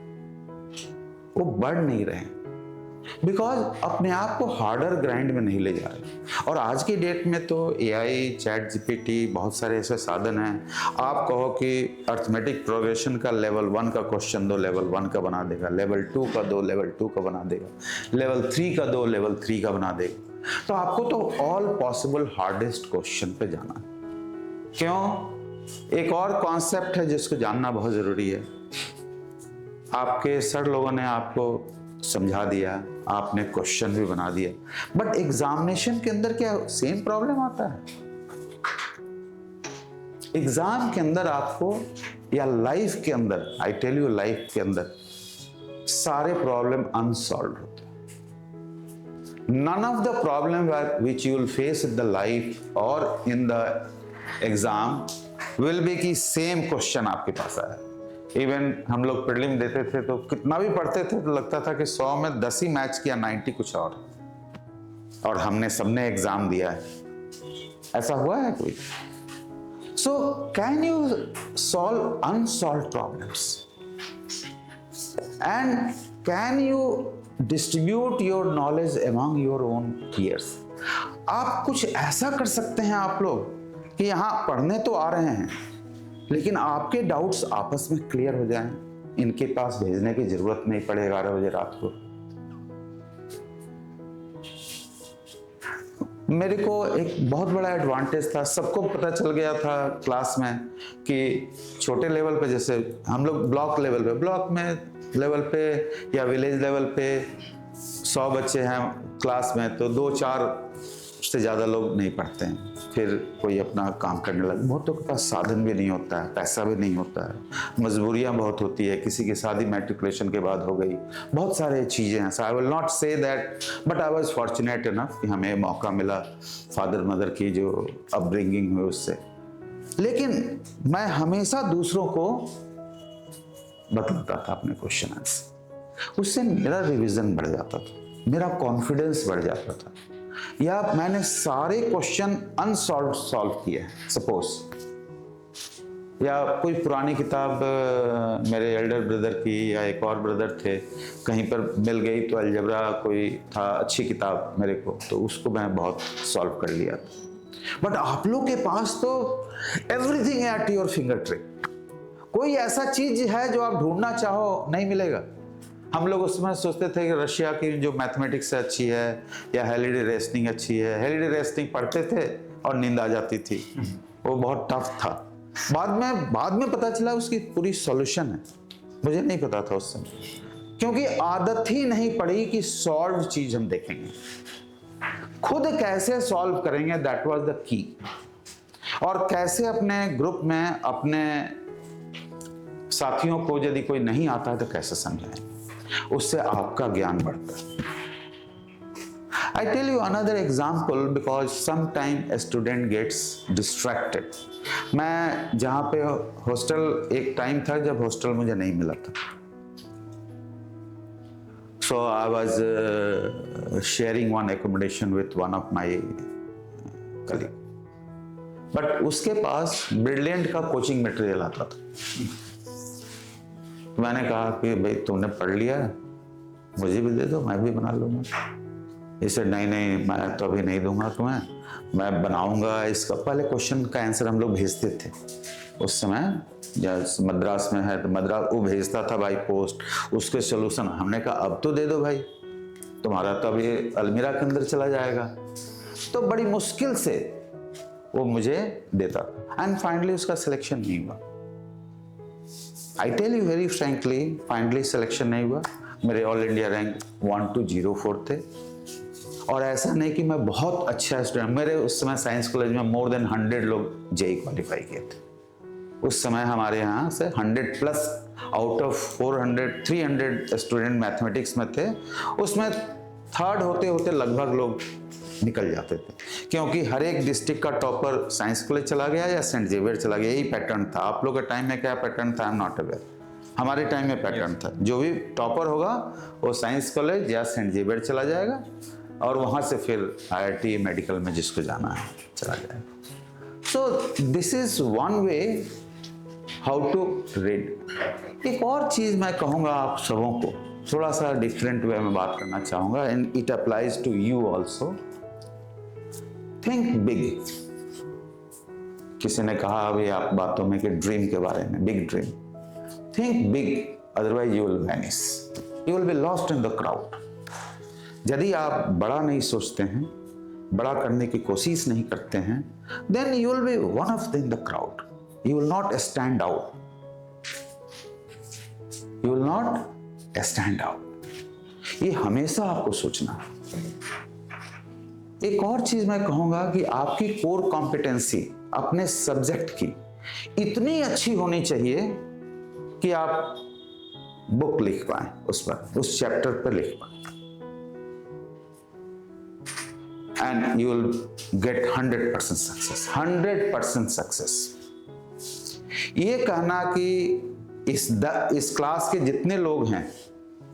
वो बढ़ नहीं रहे हैं, बिकॉज अपने आप को हार्डर ग्राइंड में नहीं ले जा रहे। और आज की डेट में तो एआई, चैट जीपीटी, बहुत सारे ऐसे साधन हैं। आप कहो कि अर्थमेटिक प्रोग्रेशन का लेवल 1 का क्वेश्चन दो, लेवल 1 का बना देगा, लेवल 2 का दो, लेवल 2 का बना देगा, लेवल 3 का दो, लेवल 3 का बना देगा। तो आपको तो ऑल पॉसिबल हार्डेस्ट क्वेश्चन पे जाना है। क्यों? एक और कॉन्सेप्ट है जिसको जानना बहुत जरूरी है। आपके सर लोगों ने आपको समझा दिया, आपने क्वेश्चन भी बना दिया, बट एग्जामिनेशन के अंदर क्या सेम प्रॉब्लम आता है? एग्जाम के अंदर आपको, या लाइफ के अंदर, आई टेल यू, लाइफ के अंदर सारे प्रॉब्लम अनसॉल्व होते हैं। None of the problem which you will face in the life or in the exam will be कि सेम क्वेश्चन आपके पास आया। इवन हम लोग प्रीलिम देते थे तो कितना भी पढ़ते थे तो लगता था कि 100 में 10 ही मैच किया, 90 कुछ और हमने सबने एग्जाम दिया है। ऐसा हुआ है कोई? So can you solve unsolve problems and can you distribute your knowledge among your own peers? आप कुछ ऐसा कर सकते हैं आप लोग कि यहाँ पढ़ने तो आ रहे हैं, लेकिन आपके डाउट्स आपस में क्लियर हो जाएं, इनके पास भेजने की जरूरत नहीं पड़े 11 बजे रात को। मेरे को एक बहुत बड़ा एडवांटेज था, सबको पता चल गया था क्लास में कि छोटे लेवल पे, जैसे हम लोग ब्लॉक लेवल पे, ब्लॉक में लेवल पे या विलेज लेवल पे 100 बच्चे हैं क्लास में, तो 2-4 से ज़्यादा लोग नहीं पढ़ते हैं, फिर कोई अपना काम करने लगे। बहुतों के पास साधन भी नहीं होता है, पैसा भी नहीं होता है, मजबूरियां बहुत होती है, किसी की शादी मैट्रिकुलेशन के बाद हो गई, बहुत सारे चीज़ें हैं। So I will not say that, but I was fortunate enough कि हमें मौका मिला फादर मदर की जो अपब्रिंगिंग हुई उससे। लेकिन मैं हमेशा दूसरों को बतलाता था अपने क्वेश्चन आंसर, उससे मेरा रिवीजन बढ़ जाता था, मेरा कॉन्फिडेंस बढ़ जाता था। या मैंने सारे क्वेश्चन अनसॉल्व सॉल्व किए, सपोज, या कोई पुरानी किताब मेरे एल्डर ब्रदर की या एक और ब्रदर थे कहीं पर मिल गई, तो अलजबरा कोई था अच्छी किताब मेरे को, तो उसको मैं बहुत सॉल्व कर लिया। बट आप लोग के पास तो everything at your finger tip, कोई ऐसा चीज है जो आप ढूंढना चाहो नहीं मिलेगा। हम लोग उसमें सोचते थे कि रशिया की जो मैथमेटिक्स अच्छी है या हेलिडी रेसनिंग अच्छी है। हेलिडी रेसनिंग पढ़ते थे और नींद आ जाती थी, वो बहुत टफ था। बाद में पता चला उसकी पूरी सॉल्यूशन है, मुझे नहीं पता था उस समय, क्योंकि आदत ही नहीं पड़ी कि सॉल्व चीज हम देखेंगे, खुद कैसे सॉल्व करेंगे, दैट वाज द की। और कैसे अपने ग्रुप में अपने साथियों को यदि कोई नहीं आता है तो कैसे समझाएं, उससे आपका ज्ञान बढ़ता है। I tell you another example because sometime a student gets distracted. मैं जहाँ पे हॉस्टल, एक टाइम था जब हॉस्टल मुझे नहीं मिला था, so I was sharing one accommodation with one of my colleague. But उसके पास ब्रिलियंट का कोचिंग मटेरियल आता था। मैंने कहा कि भाई तुमने पढ़ लिया, मुझे भी दे दो, मैं भी बना लूंगा। इसे नहीं मैं तो अभी नहीं दूंगा तुम्हें, मैं बनाऊंगा इसका। पहले क्वेश्चन का आंसर हम लोग भेजते थे उस समय, मद्रास में है तो मद्रास वो भेजता था बाई पोस्ट, उसके सोल्यूशन। हमने कहा अब तो दे दो भाई, तुम्हारा तो अभी अलमीरा के अंदर चला जाएगा। तो बड़ी मुश्किल से वो मुझे देता एंड फाइनली उसका सिलेक्शन नहीं हुआ। I tell you very frankly, finally selection नहीं हुआ। मेरे ऑल इंडिया रैंक 1204 थे, और ऐसा नहीं कि मैं बहुत अच्छा स्टूडेंट, मेरे उस समय साइंस कॉलेज में मोर देन 100 लोग जेई क्वालिफाई किए थे। उस समय हमारे यहाँ से 100 plus out of 400 300 student mathematics में थे, उसमें थर्ड होते होते लगभग लोग निकल जाते थे, क्योंकि हर एक डिस्ट्रिक्ट का टॉपर साइंस कॉलेज चला गया या सेंट जेवियर चला गया, यही पैटर्न था। आप लोग के टाइम में क्या पैटर्न था, आई एम नॉट अवेयर, हमारे टाइम में पैटर्न था, जो भी टॉपर होगा वो साइंस कॉलेज या सेंट जेवियर चला जाएगा, और वहाँ से फिर IIT मेडिकल में जिसको जाना है चला जाएगा। So this is one way how to read. एक और चीज़ मैं कहूँगा आप सबों को, थोड़ा सा डिफरेंट वे में बात करना चाहूँगा, and it applies to you also. Think big. किसी ने कहा अभी आप बातों में कि ड्रीम के बारे में, big dream. Think big, otherwise you will vanish, you will be lost in the crowd. यदि आप बड़ा नहीं सोचते हैं, बड़ा करने की कोशिश नहीं करते हैं, then you will be one of in the crowd. You will not stand out. You will not stand out. ये हमेशा आपको सोचना है। एक और चीज मैं कहूंगा कि आपकी कोर कॉम्पिटेंसी अपने सब्जेक्ट की इतनी अच्छी होनी चाहिए कि आप बुक लिख पाए, उस पर, उस चैप्टर पर लिख पाए, and you will get 100% success. 100% success. ये कहना कि इस क्लास के जितने लोग हैं,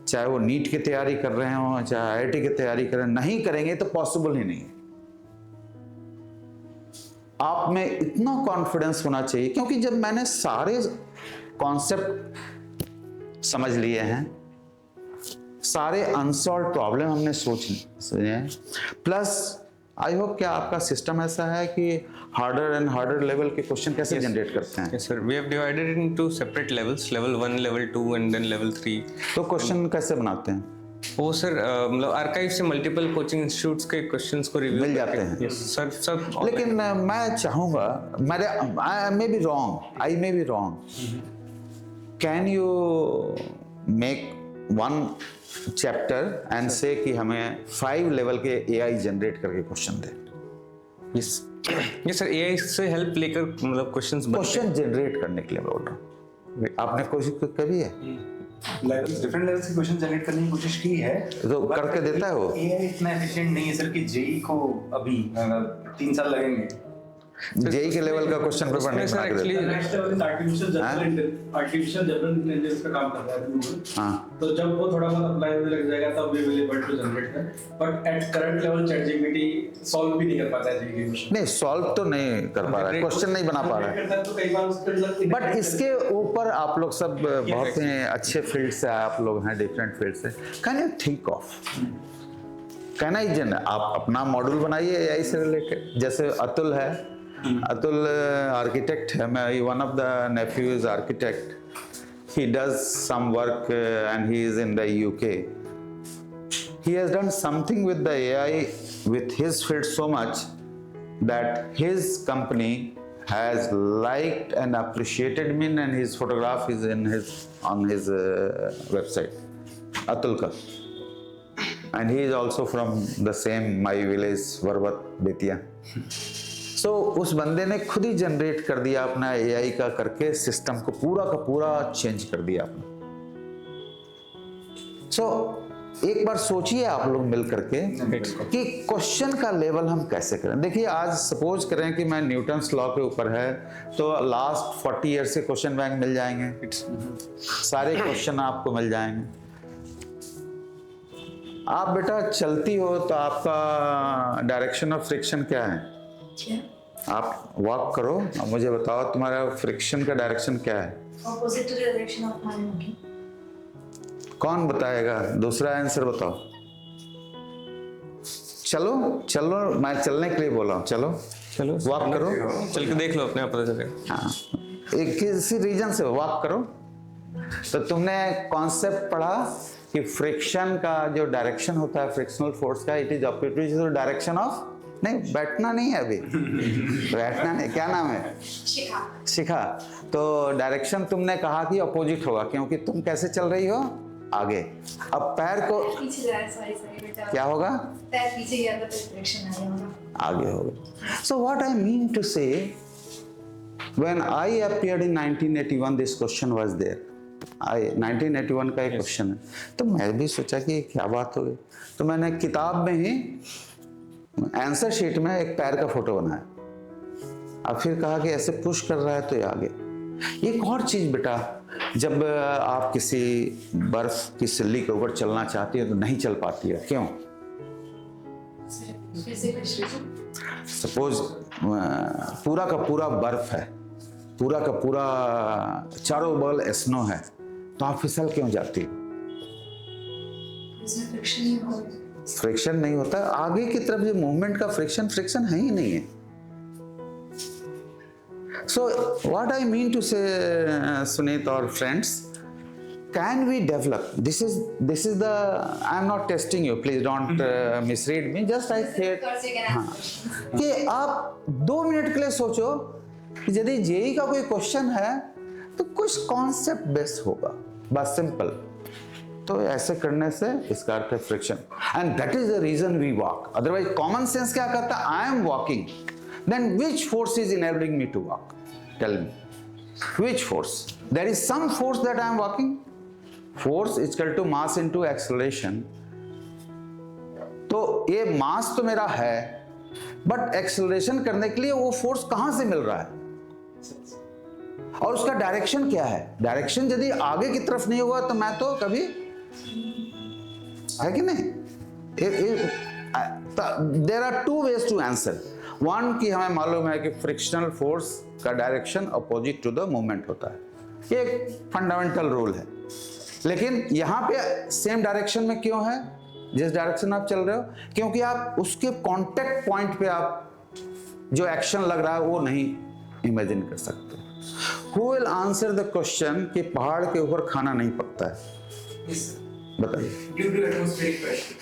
चाहे वो नीट की तैयारी कर रहे हो, चाहे IIT की तैयारी कर रहे हैं, नहीं करेंगे तो पॉसिबल ही नहीं है। आप में इतना कॉन्फिडेंस होना चाहिए, क्योंकि जब मैंने सारे कॉन्सेप्ट समझ लिए हैं, सारे अनसॉल्व प्रॉब्लम हमने सोचे हैं, प्लस आई होप क्या आपका सिस्टम ऐसा है कि हार्डर एंड हार्डर लेवल के क्वेश्चन कैसे जनरेट करते हैं? Yes sir, we have divided it into separate levels, level 1, level 2 and then level 3. तो क्वेश्चन कैसे बनाते हैं? वो सर मतलब आर्काइव से मल्टीपल कोचिंग इंस्टीट्यूट्स के क्वेश्चंस को रिव्यू मिल जाते हैं। यस सर, सब। लेकिन मैं चाहूंगा, I may be wrong, can you make one chapter and say कि हमें 5 लेवल के AI जनरेट करके क्वेश्चन दे? यस सर, AI से हेल्प लेकर मतलब क्वेश्चन जनरेट करने के लिए बोल रहा हूँ। आपने कोशिश करी है? डिफरेंट लेवल्स के क्वेश्चन जनरेट करने की कोशिश की है, तो करके देता है वो? AI इतना एफिशिएंट नहीं है सर कि जेई को अभी 3 साल लगेंगे। जेई के लेवल का क्वेश्चन पेपर नहीं बना के देता। Next level artificial general intelligence का काम कर रहा है गूगल। हाँ, तो जब वो थोड़ा बहुत अप्लाई होने लग जाएगा तब we will able to generate that, but at current level ChatGPT solve भी नहीं कर पाता है जेई के क्वेश्चन। नहीं सॉल्व तो नहीं कर पा रहा है, क्वेश्चन नहीं बना पा रहा है, तो कई बार उसके रिजल्ट। बट इसके ऊपर आप लोग सब बहुत ही अच्छे फील्ड से आप लोग हैं, डिफरेंट फील्ड से, कैन यू थिंक ऑफ, कहना ही जन आप अपना मॉड्यूल बनाइए AI से रिलेटेड। जैसे अतुल है, अतुल आर्किटेक्ट है, मैं one of the nephew is architect, he does some work and he is in the UK. He has done something with the AI with his field so much that his company has liked and appreciated me, and his photograph is on his website, Atul ka. And he is also from the same my village, Varvat, Betia. So उस बंदे ने खुद ही generate कर दिया अपना AI का करके, system को पूरा का पूरा चेंज कर दिया आपने. So एक बार सोचिए आप लोग मिल करके कि क्वेश्चन का लेवल हम कैसे करें. देखिए आज सपोज करें कि मैं न्यूटन्स लॉ के ऊपर है, तो लास्ट 40 ईयर से क्वेश्चन बैंक मिल जाएंगे, सारे क्वेश्चन आपको मिल जाएंगे. आप बेटा चलती हो तो आपका डायरेक्शन ऑफ फ्रिक्शन क्या है? आप वॉक करो और मुझे बताओ तुम्हारा फ्रिक्शन का डायरेक्शन क्या है? Opposite to the direction of my walking. कौन बताएगा? दूसरा आंसर बताओ. चलो चलो, मैं चलने के लिए बोला हूँ. चलो चलो वॉक करो, चल के देख लो, अपने आप पता चलेगा. हाँ एक किसी रीजन से वॉक करो. तो तुमने कॉन्सेप्ट पढ़ा कि फ्रिक्शन का जो डायरेक्शन होता है फ्रिक्शनल फोर्स का, it is opposite to the direction of, नहीं बैठना नहीं है अभी, बैठना नहीं, क्या नाम है? शिखा. तो डायरेक्शन तुमने कहा कि अपोजिट होगा, क्योंकि तुम कैसे चल रही हो? आगे. अब पैर को पीछे जा रहा है, सॉरी बेटा. क्या होगा? पैर पीछे गया तो डायरेक्शन आगे होगा. आगे होगा. So what I mean to say, when I appeared in 1981, this question was there. 1981 का एक क्वेश्चन है. तो मैं भी सोचा कि क्या बात हो गई, तो मैंने किताब में ही आंसर शीट में एक पैर का फोटो बनाया. अब फिर कहा कि ऐसे पुश कर रहा है तो ये आगे. एक और चीज बेटा, जब आप किसी बर्फ की सिल्ली के ऊपर चलना चाहती हो तो नहीं चल पाती है, क्यों? सपोज पूरा का पूरा बर्फ है, पूरा का पूरा चारों बगल स्नो है, तो आप फिसल क्यों जाती हो? फ्रिक्शन नहीं होता. आगे की तरफ जो मूवमेंट का फ्रिक्शन है ही नहीं है. So what I mean to say, Sunit or friends, can we develop? This is the, I am not testing you. Please don't misread me. Just I said हाँ, कि आप 2 मिनट के लिए सोचो कि यदि जेई का कोई क्वेश्चन है तो कुछ कॉन्सेप्ट बेस होगा, बस सिंपल. तो ऐसे करने से इसका अर्थ है friction. And that is the reason we walk. Otherwise common sense क्या कहता है? I am walking, then which force is enabling me to walk? Tell me, which force? There is some force that I am walking. Force is equal to mass into acceleration. तो ये मास तो मेरा है, but acceleration करने के लिए वो force कहां से मिल रहा है, और उसका डायरेक्शन क्या है? डायरेक्शन यदि आगे की तरफ नहीं होगा तो मैं तो कभी, है कि नहीं? There are 2 ways to answer. One कि हमें मालूम है कि फ्रिक्शनल फोर्स का direction opposite to the movement होता है, ये एक फंडामेंटल रूल है. लेकिन यहाँ पे सेम डायरेक्शन में क्यों है जिस डायरेक्शन आप चल रहे हो? क्योंकि आप उसके कांटेक्ट पॉइंट पे आप जो एक्शन लग रहा है वो नहीं इमेजिन कर सकते. Who will answer the question कि पहाड़ के ऊपर खाना नहीं पकता है? बताइए. Due to atmospheric pressure.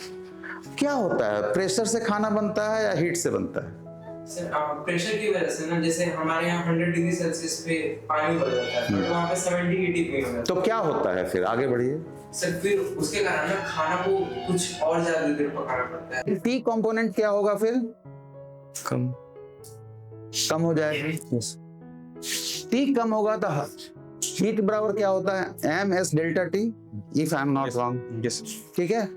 क्या होता है? प्रेशर से खाना बनता है या हीट से बनता है? सर प्रेशर की वजह से ना, जैसे हमारे यहाँ 100 डिग्री सेल्सियस पे पानी उबल जाता है, बट वहाँ पे 70-80 पे हो जाता है. तो क्या होता है फिर? आगे बढ़िए. सर फिर उसके कारण ना खाना को कुछ और ज्यादा देर पकाना पड़ता है. टी कंपोनेंट क्या होगा फिर? कम हो जाएगा. टी कम होगा तो हीट बराबर क्या होता है? ms delta T, if I am not wrong. ठीक है.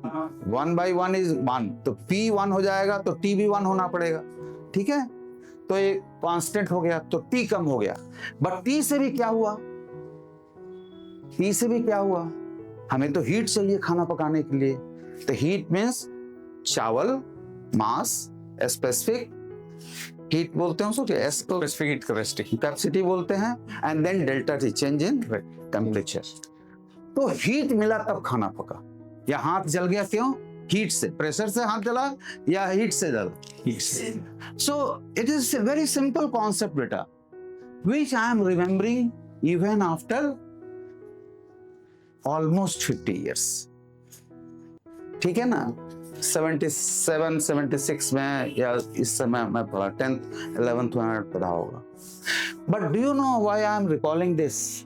1/1 is 1, तो P 1 हो जाएगा तो T भी 1 होना पड़ेगा. ठीक है. तो ये कांस्टेंट हो गया तो T कम हो गया. बट T से भी क्या हुआ? T से भी क्या हुआ? हमें तो हीट चाहिए खाना पकाने के लिए. तो हीट मीन्स चावल, मास, स्पेसिफिक हीट बोलते हैं उसको, स्पेसिफिक हीट कैपेसिटी बोलते हैं, and then delta T, change in temperature. तो हीट मिला तब खाना पका. या हाथ जल गया क्यों? हीट से. प्रेशर से हाथ जला या हीट से जला? हीट से. So it is a very simple concept बेटा, which I am remembering even after almost 50 years. ठीक है ना? 77 76 में या इस समय मैं पढ़ा 10th 11th में पढ़ा होगा. But do you know why I am recalling this?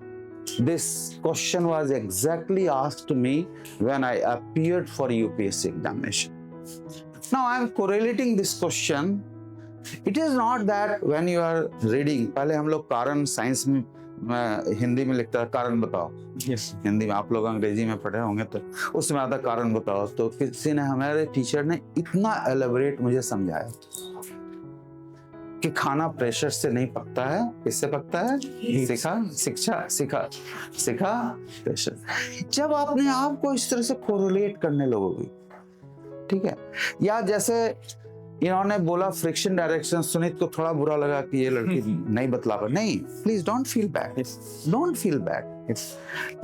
This question was exactly asked to me when I appeared for UPSC examination. Now I am correlating this question. It is not that when you are reading, पहले हम लोग कारण science में हिंदी में लिखता है कारण बताओ. Yes. हिंदी में आप लोग अंग्रेजी में पढ़े होंगे तो उसमें आता कारण बताओ. तो किसी ने हमारे टीचर ने इतना एलेबोरेट मुझे समझाया कि खाना प्रेशर से नहीं पकता है. किससे पकता है? सिखा प्रेशर. जब आपने आपको इस तरह से कोरिलेट करने लगोगे, ठीक है. या जैसे इन्होंने बोला फ्रिक्शन डायरेक्शन, सुनीत को थोड़ा बुरा लगा कि ये लड़की नहीं बतला पा. नहीं, please don't feel bad, don't feel bad.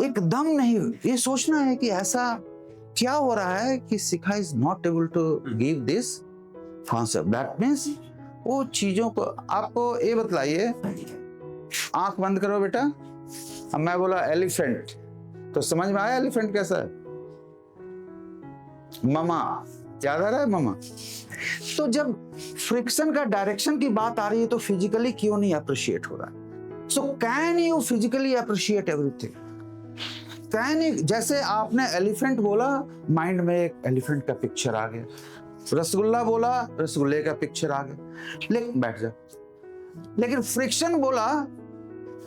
एकदम नहीं. ये सोचना है कि ऐसा क्या हो रहा है कि Shikha is not able to give this concept. That means वो चीजों को आपको ये बतलाइए. आंख बंद करो बेटा. अब मैं बोला एलिफेंट, तो समझ में आया एलिफेंट कैसा है? मामा याद आ रहा है? मामा. तो जब फ्रिक्शन का डायरेक्शन की बात आ रही है तो फिजिकली क्यों नहीं अप्रिशिएट हो रहा है? सो can you physically appreciate everything? Can you? जैसे आपने एलिफेंट बोला, माइंड में एक एलिफेंट का पिक्चर आ गया. रसगुल्ला बोला, रसगुल्ले का पिक्चर आ गया. लेकिन बैठ जा. लेकिन फ्रिक्शन बोला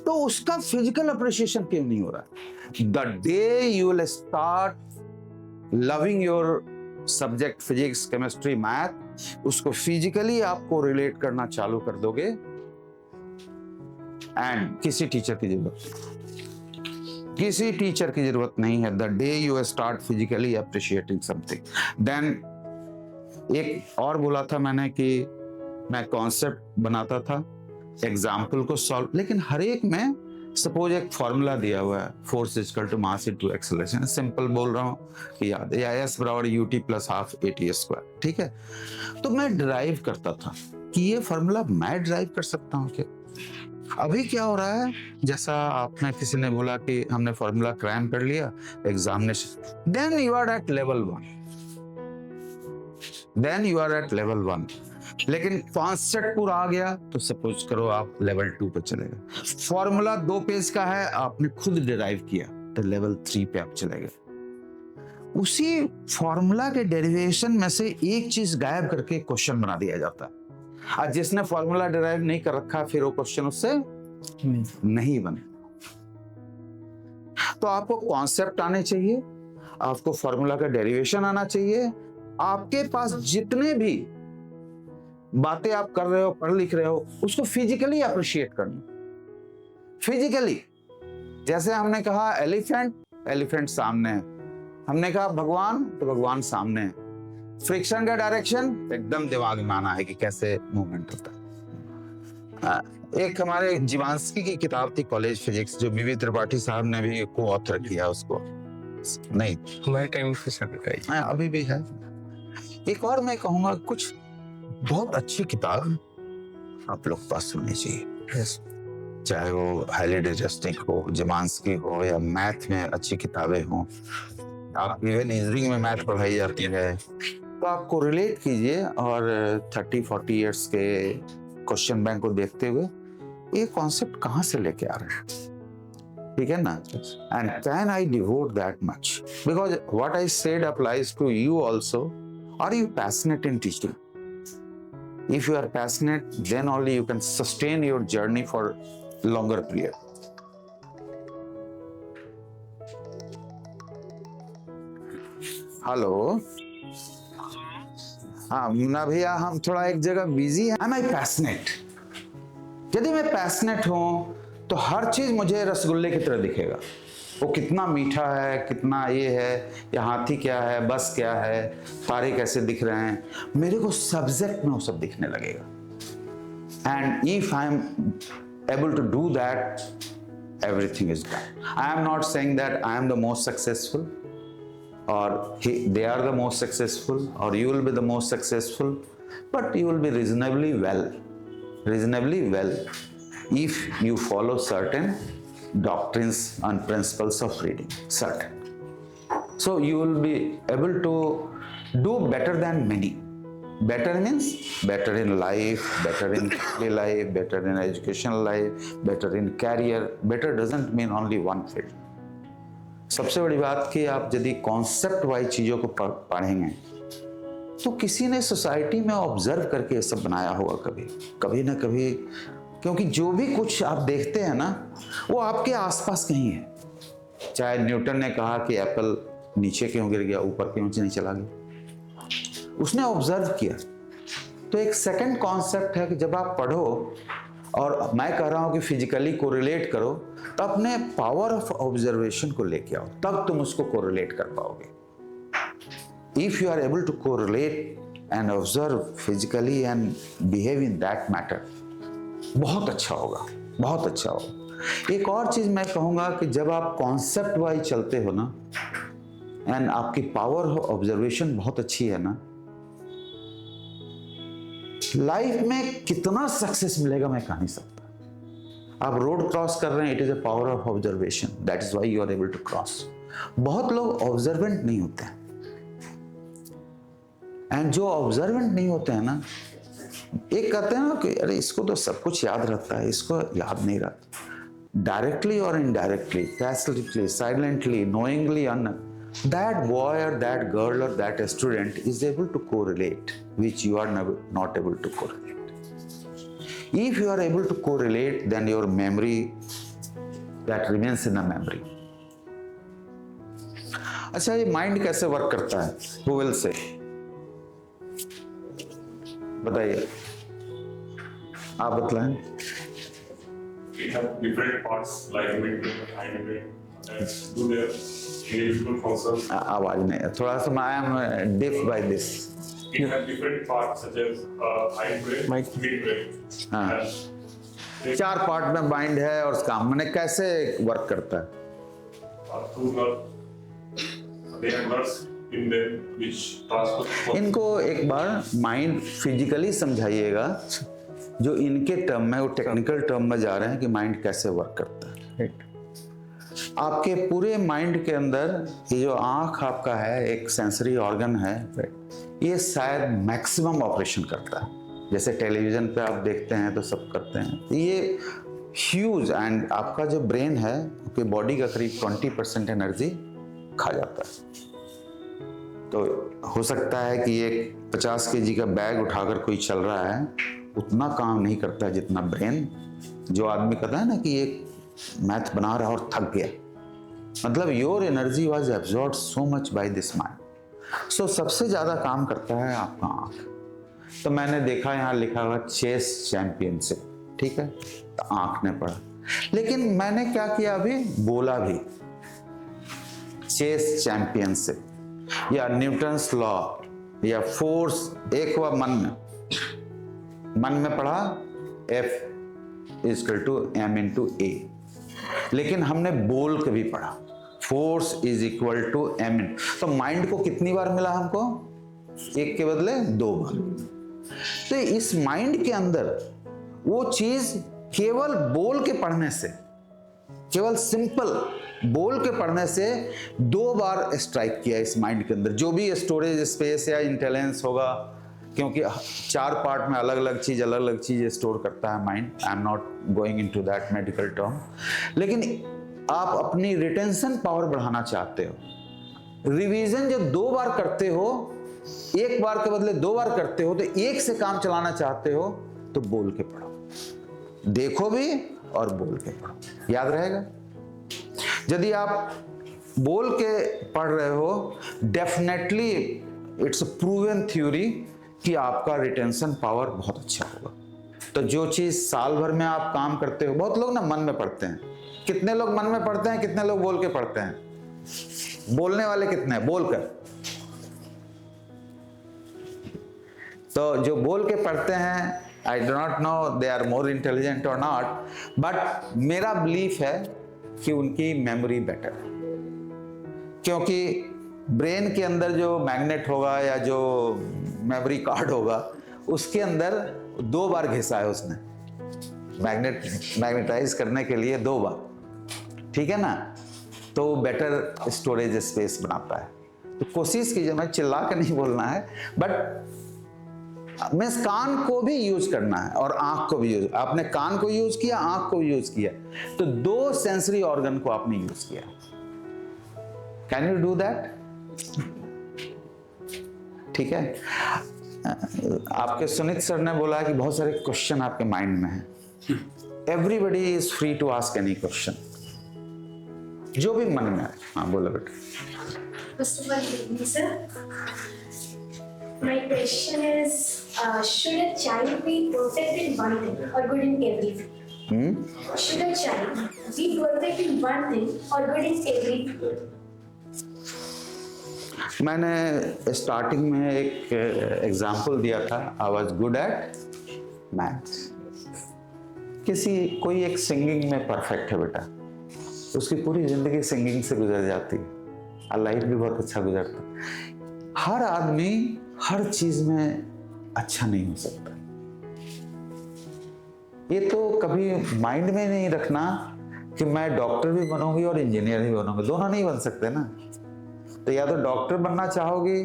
तो उसका फिजिकल अप्रिशिएशन क्यों नहीं हो रहा? The day you will start loving your subject physics, chemistry, math, उसको फिजिकली आपको रिलेट करना चालू कर दोगे एंड किसी टीचर की जरूरत नहीं है. The day you start physically appreciating something. Then एक और बोला था मैंने कि मैं कॉन्सेप्ट बनाता था, एग्जाम्पल को सॉल्व, लेकिन हर एक में सपोज एक फॉर्मूला दिया हुआ है, force equal to mass into acceleration. Simple बोल रहा हूँ कि याद है, या एस बराबर u t plus half a t square. ठीक है, तो मैं ड्राइव करता था कि ये फॉर्मूला मैं ड्राइव कर सकता हूँ क्या? अभी क्या हो रहा है, जैसा आपने किसी ने बोला कि हमने फॉर्मूला क्रैम कर लिया examination, then you are at level 1. लेकिन कॉन्सेप्ट पूरा आ गया तो सपोज करो आप लेवल 2 पे चले गए. फॉर्मूला 2 पेज का है, आपने खुद डिराइव किया तो लेवल 3 पे आप चले गए. उसी फॉर्मूला के डेरिवेशन में से एक चीज गायब करके क्वेश्चन बना दिया जाता है. आज जिसने फॉर्मूला डिराइव नहीं कर रखा फिर वो क्वेश्चन उससे नहीं बने. तो आपको कॉन्सेप्ट आने चाहिए, आपको फॉर्मूला का डेरिवेशन आना चाहिए. आपके पास जितने भी बातें आप कर रहे हो, पढ़ लिख रहे हो, उसको फिजिकली अप्रिशिएट करना. फिजिकली, जैसे हमने कहा एलिफेंट सामने है, हमने कहा भगवान तो भगवान सामने है. फ्रिक्शन का डायरेक्शन एकदम दिमाग में आना है कि कैसे मूवमेंट होता है. एक हमारे जीवांस्की की किताब थी कॉलेज फिजिक्स, जो बीवी त्रिपाठी साहब ने भी को ऑथर किया. उसको नहीं हमारे टाइम पे सब अभी भी है. एक और मैं कहूंगा, कुछ बहुत अच्छी किताब आप लोग पास होनी चाहिए. चाहे वो हाईली डिजेस्टिक हो, जमांस्की हो, या मैथ में अच्छी किताबें हो. आप इवन इंजीनियरिंग में मैथ पढ़ाई जाती है तो आपको रिलेट कीजिए और 30-40 इयर्स के क्वेश्चन बैंक को देखते हुए ये कॉन्सेप्ट कहाँ से लेके आ रहे हैं. ठीक है ना? And can I devote that much? Because what I said applies to you also. Are you passionate in teaching? If you are passionate, then only you can sustain your journey for longer period. Hello, हाँ मुन्ना भैया, हम थोड़ा एक जगह busy हैं. Am I passionate? यदि मैं passionate हूं तो हर चीज मुझे रसगुल्ले की तरह दिखेगा. वो कितना मीठा है, कितना ये है, या हाथी क्या है, बस क्या है, तारे कैसे दिख रहे हैं, मेरे को सब्जेक्ट में वो सब दिखने लगेगा. And if I am able to do that, everything is done. I am not saying that I am the most successful or they are the most successful or you will be the most successful, but you will be reasonably well if you follow certain doctrines and principles of reading. Certain. So you will be able to do better than many. Better means better in life, better in family life, better in educational life, better in career. Better doesn't mean only one field. सबसे बड़ी बात कि आप यदि concept wise चीजों को पढ़ेंगे तो किसी ने सोसाइटी में ऑब्जर्व करके ये सब बनाया होगा कभी ना कभी, क्योंकि जो भी कुछ आप देखते हैं ना वो आपके आसपास कहीं है. चाहे न्यूटन ने कहा कि एप्पल नीचे क्यों गिर गया, ऊपर क्यों नहीं चला गया, उसने ऑब्जर्व किया. तो एक सेकंड कॉन्सेप्ट है कि जब आप पढ़ो, और मैं कह रहा हूं कि फिजिकली कोरिलेट करो, तो अपने पावर ऑफ ऑब्जर्वेशन को लेके आओ, तब तुम उसको कोरिलेट कर पाओगे. If you are able to correlate and observe physically and behave in that matter, बहुत अच्छा होगा, बहुत अच्छा होगा. एक और चीज मैं कहूंगा कि जब आप कॉन्सेप्ट वाइज चलते हो ना एंड आपकी पावर ऑफ ऑब्जर्वेशन बहुत अच्छी है ना, लाइफ में कितना सक्सेस मिलेगा मैं कह नहीं सकता. आप रोड क्रॉस कर रहे हैं, it is a power of observation, that is why you are able to cross. बहुत लोग ऑब्जर्वेंट नहीं होते हैं, एंड जो ऑब्जर्वेंट नहीं होते हैं ना, एक कहते हैं ना कि अरे इसको तो सब कुछ याद रहता है, इसको याद नहीं रहता. डायरेक्टली और indirectly, passively, silently, knowingly, that boy or that girl or that student is able to correlate, which you are not able to correlate. If you are able to correlate, then your memory, that remains in the memory. अच्छा, ये mind कैसे work करता है? Who will say? बताइए, आप बतलाएं. We have different parts like midbrain, hindbrain, and do their individual functions. आवाज नहीं, थोड़ा सा I am deaf by this. We have different parts such as hindbrain, midbrain, हाँ. and 4 पार्ट में माइंड है और उसका मैंने कैसे वर्क करता है? through nerve. They have nerves in them which transfer. इनको एक बार माइंड फिजिकली समझाइएगा, जो इनके टर्म में, वो टेक्निकल टर्म में जा रहे हैं कि माइंड कैसे वर्क करता है. आपके पूरे माइंड के अंदर ये जो आंख आपका है, एक सेंसरी ऑर्गन है, ये शायद मैक्सिमम ऑपरेशन करता है. जैसे टेलीविजन पे आप देखते हैं तो सब करते हैं, ये ह्यूज. एंड आपका जो ब्रेन है, आपकी बॉडी का करीब 20% एनर्जी खा जाता है. तो हो सकता है कि ये 50 kg का बैग उठाकर कोई चल रहा है, उतना काम नहीं करता है जितना ब्रेन. जो आदमी कहता है ना कि ये मैथ बना रहा और थक गया, मतलब your energy was absorbed so much by this mind. So सबसे ज्यादा काम करता है आपका आंख. तो मैंने देखा यहाँ लिखा हुआ चेस चैंपियनशिप, ठीक है, तो आंख ने पढ़ा. लेकिन मैंने क्या किया, अभी बोला भी चेस चैंपियनशिप या न्यूटन्स लॉ या फोर्स, एक हुआ मन में पढ़ा F = m/a. लेकिन हमने बोल के भी पढ़ा फोर्स = m. तो माइंड को कितनी बार मिला हमको? एक के बदले 2 बार. तो इस माइंड के अंदर वो चीज केवल बोल के पढ़ने से, केवल सिंपल बोल के पढ़ने से 2 बार स्ट्राइक किया इस माइंड के अंदर. जो भी स्टोरेज स्पेस या इंटेलिजेंस होगा, क्योंकि 4 पार्ट में अलग अलग चीज स्टोर करता है mind. I am not going into that medical term. लेकिन आप अपनी रिटेंशन पावर बढ़ाना चाहते हो, रिवीजन जो 2 बार करते हो, 1 बार के बदले 2 बार करते हो, तो 1 से काम चलाना चाहते हो तो बोल के पढ़ो. देखो भी और बोल के पढ़ो, याद रहेगा. यदि आप बोल के पढ़ रहे हो, डेफिनेटली इट्स प्रूवन थ्योरी कि आपका रिटेंशन पावर बहुत अच्छा होगा. तो जो चीज साल भर में आप काम करते हो, बहुत लोग ना मन में पढ़ते हैं. कितने लोग मन में पढ़ते हैं, कितने लोग बोल के पढ़ते हैं? बोलने वाले कितने हैं? बोलकर. तो जो बोल के पढ़ते हैं, I do not know they are more intelligent और नॉट, बट मेरा बिलीफ है कि उनकी मेमोरी बेटर है. क्योंकि ब्रेन के अंदर जो मैग्नेट होगा या जो मेमोरी कार्ड होगा, उसके अंदर 2 बार घिसा है उसने, मैग्नेटाइज करने के लिए 2 बार, ठीक है ना. तो बेटर स्टोरेज स्पेस बनाता है. तो कोशिश कीजिए, मैं चिल्ला के नहीं बोलना है, बट मीन्स कान को भी यूज करना है और आंख को भी यूज। आपने कान को यूज किया, आंख को यूज किया, तो 2 सेंसरी ऑर्गन को आपने यूज किया। Can you do that? ठीक है। आपके सुनीत सर ने बोला कि बहुत सारे क्वेश्चन आपके माइंड में हैं। Everybody is free to ask any question, जो भी मन में है। हाँ बोलो बेटा। First of all, good evening, sir. My question is, should a child be perfect in one thing or good in everything? Should a child be perfect in one thing or good in everything? मैंने starting में एक example दिया था, आई was good eight maths. कोई एक singing में perfect है बेटा, उसकी पूरी जिंदगी सिंगिंग से गुजर जाती है और लाइफ भी बहुत अच्छा गुजरता है। हर आदमी हर चीज में अच्छा नहीं हो सकता। ये तो कभी माइंड में नहीं रखना कि मैं डॉक्टर भी बनूंगी और इंजीनियर भी बनूंगी, दोनों नहीं बन सकते ना। तो या तो डॉक्टर बनना चाहोगे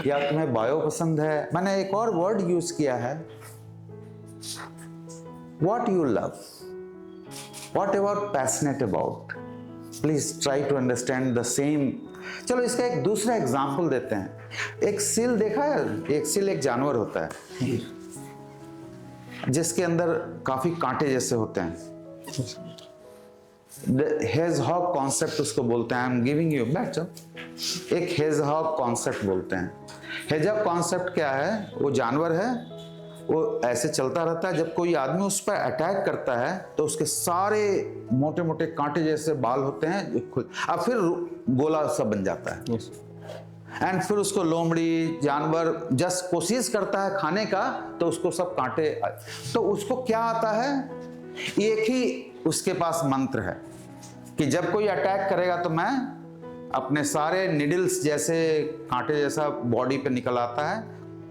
या तुम्हें बायो पसंद है। मैंने एक और वर्ड यूज किया है, what you love, whatever passionate about. Please try to understand the same. चलो इसका एक दूसरा एग्जाम्पल देते हैं। एक सील देखा है? एक सील एक जानवर होता है जिसके अंदर काफी कांटे जैसे होते हैं। हेजहॉग कॉन्सेप्ट उसको बोलते हैं। आई एम गिविंग यू बैठ जाओ। एक हेजहॉग कॉन्सेप्ट बोलते हैं। हेजहॉग कॉन्सेप्ट क्या है? वो जानवर है, वो ऐसे चलता रहता है, जब कोई आदमी उस पर अटैक करता है तो उसके सारे मोटे मोटे कांटे जैसे बाल होते हैं, अब फिर गोला सा बन जाता है। एंड फिर उसको लोमड़ी जानवर जस्ट कोशिश करता है खाने का, तो उसको सब कांटे, तो उसको क्या आता है? एक ही उसके पास मंत्र है कि जब कोई अटैक करेगा तो मैं अपने सारे निडल्स जैसे कांटे जैसा बॉडी पे निकल आता है,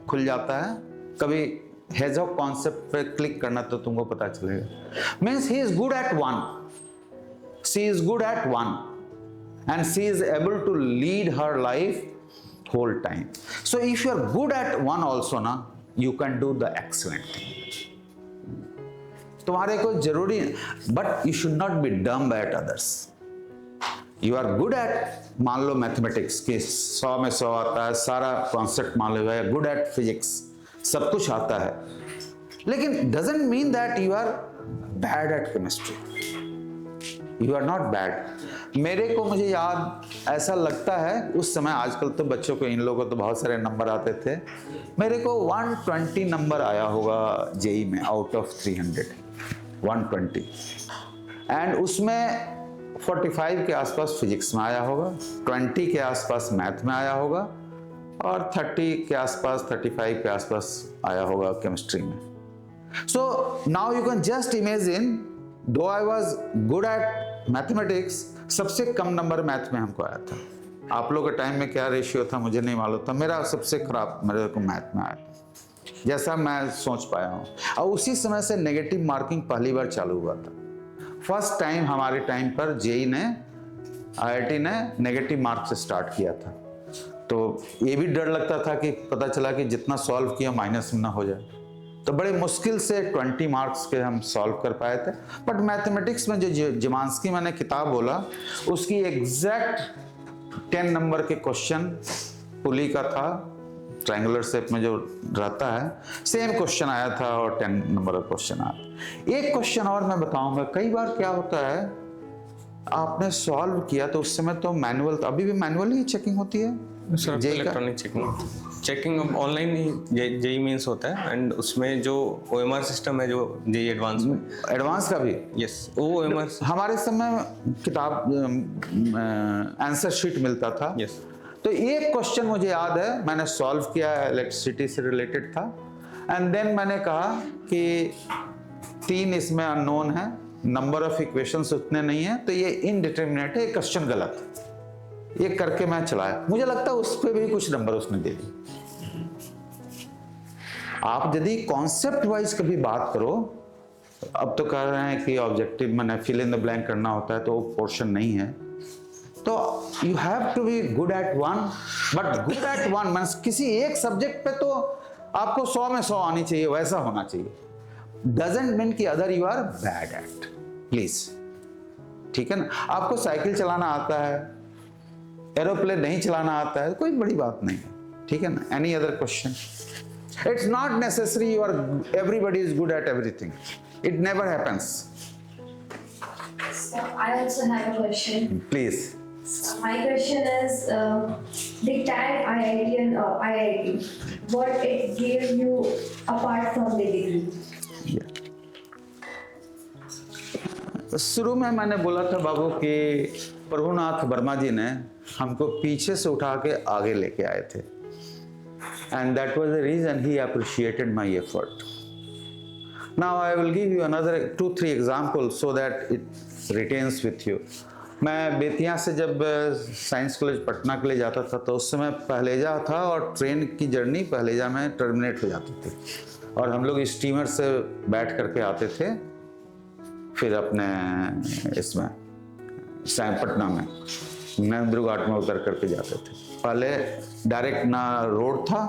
खुल जाता है। कभी हेजहॉग कॉन्सेप्ट पे क्लिक करना तो तुमको पता चलेगा। Means he is good at one, she is good at one, and she is able to lead her life whole time. So if you are good at one also ना, you can do the excellent thing. तुम्हारे को जरूरी, but you should not be dumb at others. You are good at, मान लो mathematics की 100 में 100 आता है, सारा कॉन्सेप्ट मान लो है, गुड एट फिजिक्स, सब कुछ आता है, लेकिन doesn't mean that you are bad at chemistry. You are not bad. मेरे को मुझे याद ऐसा लगता है उस समय, आजकल तो बच्चों को, इन लोगों को तो बहुत सारे नंबर आते थे, मेरे को 120 नंबर आया होगा जेई में आउट ऑफ 300, 120, एंड उसमें 45 के आसपास फिजिक्स में आया होगा, 20 के आसपास मैथ में आया होगा और 30 के आसपास, 35 के आसपास आया होगा केमिस्ट्री में। So now you can just imagine, though I was good at mathematics, सबसे कम नंबर मैथ में हमको आया था। आप लोग के टाइम में क्या रेशियो था मुझे नहीं मालूम था, मेरा सबसे खराब मेरे को मैथ में आया, जैसा मैं सोच पाया हूँ। और उसी समय से नेगेटिव मार्किंग पहली बार चालू हुआ था। फर्स्ट टाइम हमारे टाइम पर जेई ने, आईआईटी ने नेगेटिव मार्क से स्टार्ट किया था, तो ये भी डर लगता था कि पता चला कि जितना सॉल्व किया माइनस में ना हो जाए, तो बड़े मुश्किल से 20 मार्क्स के हम सॉल्व कर पाए थे। बट मैथमेटिक्स में जो जिमांस्की मैंने किताब बोला, उसकी एग्जैक्ट 10 नंबर के क्वेश्चन पुली का था, ट्रायंगुलर शेप में जो रहता है, सेम क्वेश्चन आया था और 10 नंबर का क्वेश्चन आया। एक क्वेश्चन और मैं बताऊंगा, कई बार क्या होता है, आपने सॉल्व किया तो उस समय तो मैनुअल, अभी भी मैनुअल ही चेकिंग होती है इलेक्ट्रॉनिक चेकिंग ऑनलाइन ही जेई मेंस होता है, एंड उसमें जो ओएमआर सिस्टम है, जो जेई एडवांस में, एडवांस का भी, यस, वो ओएमआर हमारे समय किताब आंसर शीट मिलता था। यस। तो एक क्वेश्चन मुझे याद है, मैंने सॉल्व किया, इलेक्ट्रिसिटी से रिलेटेड था, एंड देन मैंने कहा कि 3 इसमें अननोन है, नंबर ऑफ इक्वेशंस उतने नहीं है, तो ये इनडिटरमिनेट है, क्वेश्चन गलत है। ये करके मैं चलाया, मुझे लगता है उस पर भी कुछ नंबर उसने दे दी। आप यदि कॉन्सेप्ट वाइज कभी बात करो, अब तो कह रहे हैं कि ऑब्जेक्टिव मैंने फिल इन द ब्लैंक करना होता है, तो वो पोर्शन नहीं है। तो you have to be good at one, but good at one means किसी एक सब्जेक्ट पे तो आपको 100 में 100 आनी चाहिए, वैसा होना चाहिए। डजेंट मीन कि other you are bad at, please, ठीक है ना। आपको साइकिल चलाना आता है, एरोप्लेन नहीं चलाना आता है, कोई बड़ी बात नहीं है, ठीक है ना। Any other question? It's not necessary you are everybody is good at everything, it never happens. So I also have a question. Please. So my question is, the tag IIT and IIT, what it gave you apart from the degree? शुरू में मैंने बोला था बाबू कि प्रभुनाथ वर्मा जी ने हमको पीछे से उठा के आगे लेके आए थे, and that was the reason he appreciated my effort. Now I will give you another 2-3 examples so that it retains with you. मैं बेतिया से जब साइंस कॉलेज पटना के लिए जाता था तो उस समय पहलेजा था और ट्रेन की जर्नी पहलेजा में टर्मिनेट हो जाती थी, और हम लोग स्टीमर से बैठ करके आते थे फिर अपने इसमें पटना में नेहरू घाट में उतर करके जाते थे। पहले डायरेक्ट ना रोड था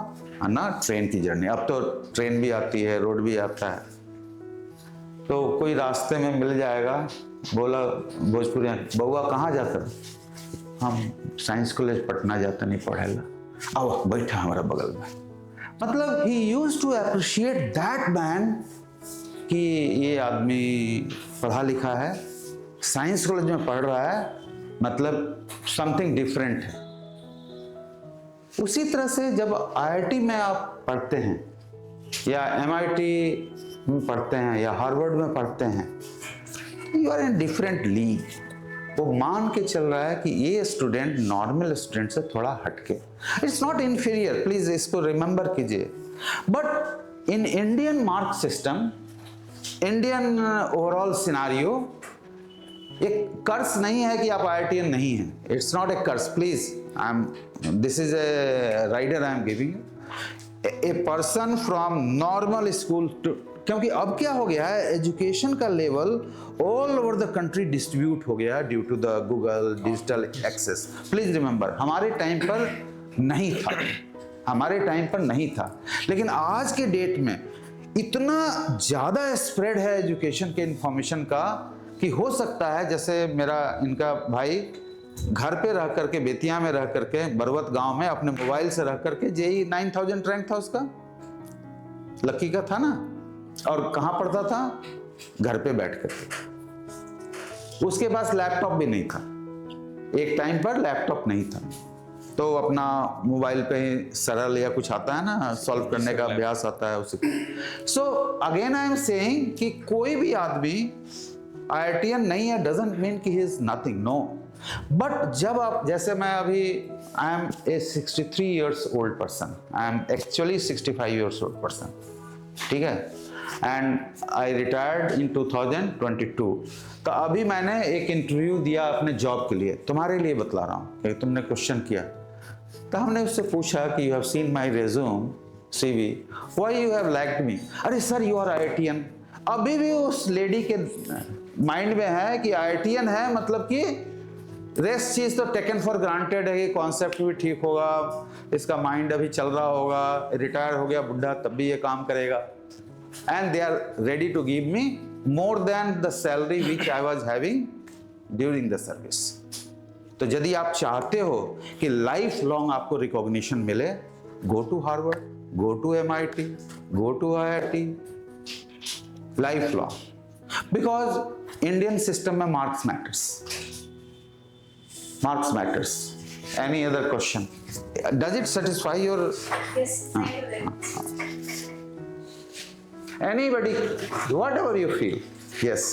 ना ट्रेन की जर्नी, अब तो ट्रेन भी आती है, रोड भी आता है। तो कोई रास्ते में मिल जाएगा, बोला भोजपुरिया, बउआ कहाँ जाता? हम साइंस कॉलेज पटना जाता नहीं पढ़ेला, आओ बैठा हमारा बगल में। मतलब he used to appreciate that man कि ये आदमी पढ़ा लिखा है, साइंस कॉलेज में पढ़ रहा है, मतलब समथिंग डिफरेंट है। उसी तरह से जब आईआईटी में आप पढ़ते हैं या एमआईटी में पढ़ते हैं या हार्वर्ड में पढ़ते हैं, you are in different league. वो मान के चल रहा है कि ये स्टूडेंट नॉर्मल स्टूडेंट से थोड़ा हटके, इट्स नॉट इंफीरियर, प्लीज इसको रिमेंबर कीजिए। But in Indian mark system, Indian overall scenario, एक कर्स नहीं है कि आप आईआईटीएन नहीं है, it's not a curse, please. I am, this is a rider I am giving a person from normal school to, क्योंकि अब क्या हो गया है, एजुकेशन का level all over the country distribute हो गया due to the Google digital access. Please remember, हमारे टाइम पर नहीं था, हमारे टाइम पर नहीं था, लेकिन आज के डेट में इतना ज्यादा स्प्रेड है एजुकेशन के इंफॉर्मेशन का कि हो सकता है जैसे मेरा इनका भाई घर पे रह करके, बेतिया में रह करके, बरवत गांव में अपने मोबाइल से रह करके जेई 9000 रैंक था उसका, लकी का था ना, और कहां पढ़ता था? घर पे बैठ करके। उसके पास लैपटॉप भी नहीं था, एक टाइम पर लैपटॉप नहीं था, तो अपना मोबाइल पे ही सरल या कुछ आता है ना सॉल्व करने का अभ्यास आता है उसे। So again I am saying कि कोई भी आदमी आईआईटीएन नहीं है डजंट मीन कि he is nothing, no. But जब आप, जैसे मैं अभी I am a 63 years old person, I am actually 65 years old person, ठीक है, एंड आई रिटायर्ड इन 2022। तो अभी मैंने एक इंटरव्यू दिया अपने जॉब के लिए, तुम्हारे लिए बतला रहा हूँ कि तुमने क्वेश्चन किया। तो हमने उससे पूछा कि you have seen my resume CV, why you have liked me? अरे सर यू आर आईआईटीएन। अभी भी उस लेडी के माइंड में है कि आईआईटीएन है, मतलब कि रेस्ट चीज तो टेकन फॉर ग्रांटेड है, ये कॉन्सेप्ट भी ठीक होगा, इसका माइंड अभी चल रहा होगा, रिटायर हो गया बुढ़ा तब भी ये काम करेगा, and they are ready to give me more than the salary which I was having during the service. तो यदि आप चाहते हो कि लाइफ लॉन्ग आपको रिकॉग्निशन मिले, go to Harvard, go to MIT, go to IIT, life long, because Indian system में marks matters, marks matters. Any other question? Does it satisfy your? Yes, thank you very much. Anybody, whatever you feel. Yes.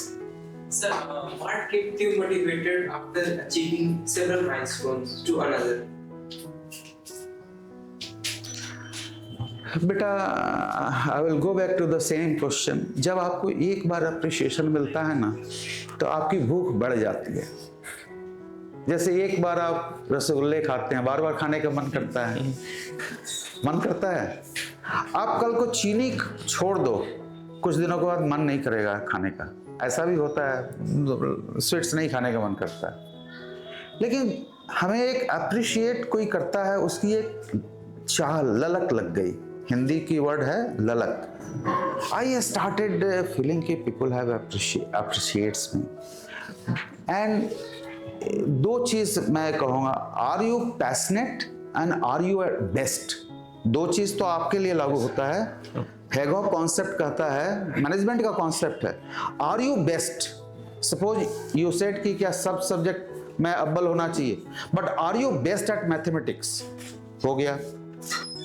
Sir, what kept you motivated after achieving several milestones to another? बेटा, I will go back to the same question. जब आपको एक बार appreciation मिलता है ना, तो आपकी भूख बढ़ जाती है। जैसे एक बार आप रसगुल्ले खाते हैं, बार बार खाने का मन करता है, मन करता है। आप कल को चीनी छोड़ दो, कुछ दिनों के बाद मन नहीं करेगा खाने का, ऐसा भी होता है, स्वीट्स नहीं खाने का मन करता है। लेकिन हमें एक अप्रिशिएट कोई करता है, उसकी एक चाह, ललक लग गई। हिंदी की वर्ड है ललक। आई स्टार्टेड फीलिंग कि people have appreciates me. And दो चीज मैं कहूँगा, are you passionate and are you at best. दो चीज तो आपके लिए लागू होता है। हैगो कॉन्सेप्ट कहता है, मैनेजमेंट का कॉन्सेप्ट है, are you best. Suppose you said कि क्या सब सब्जेक्ट में अव्वल होना चाहिए, but are you best at mathematics, हो गया।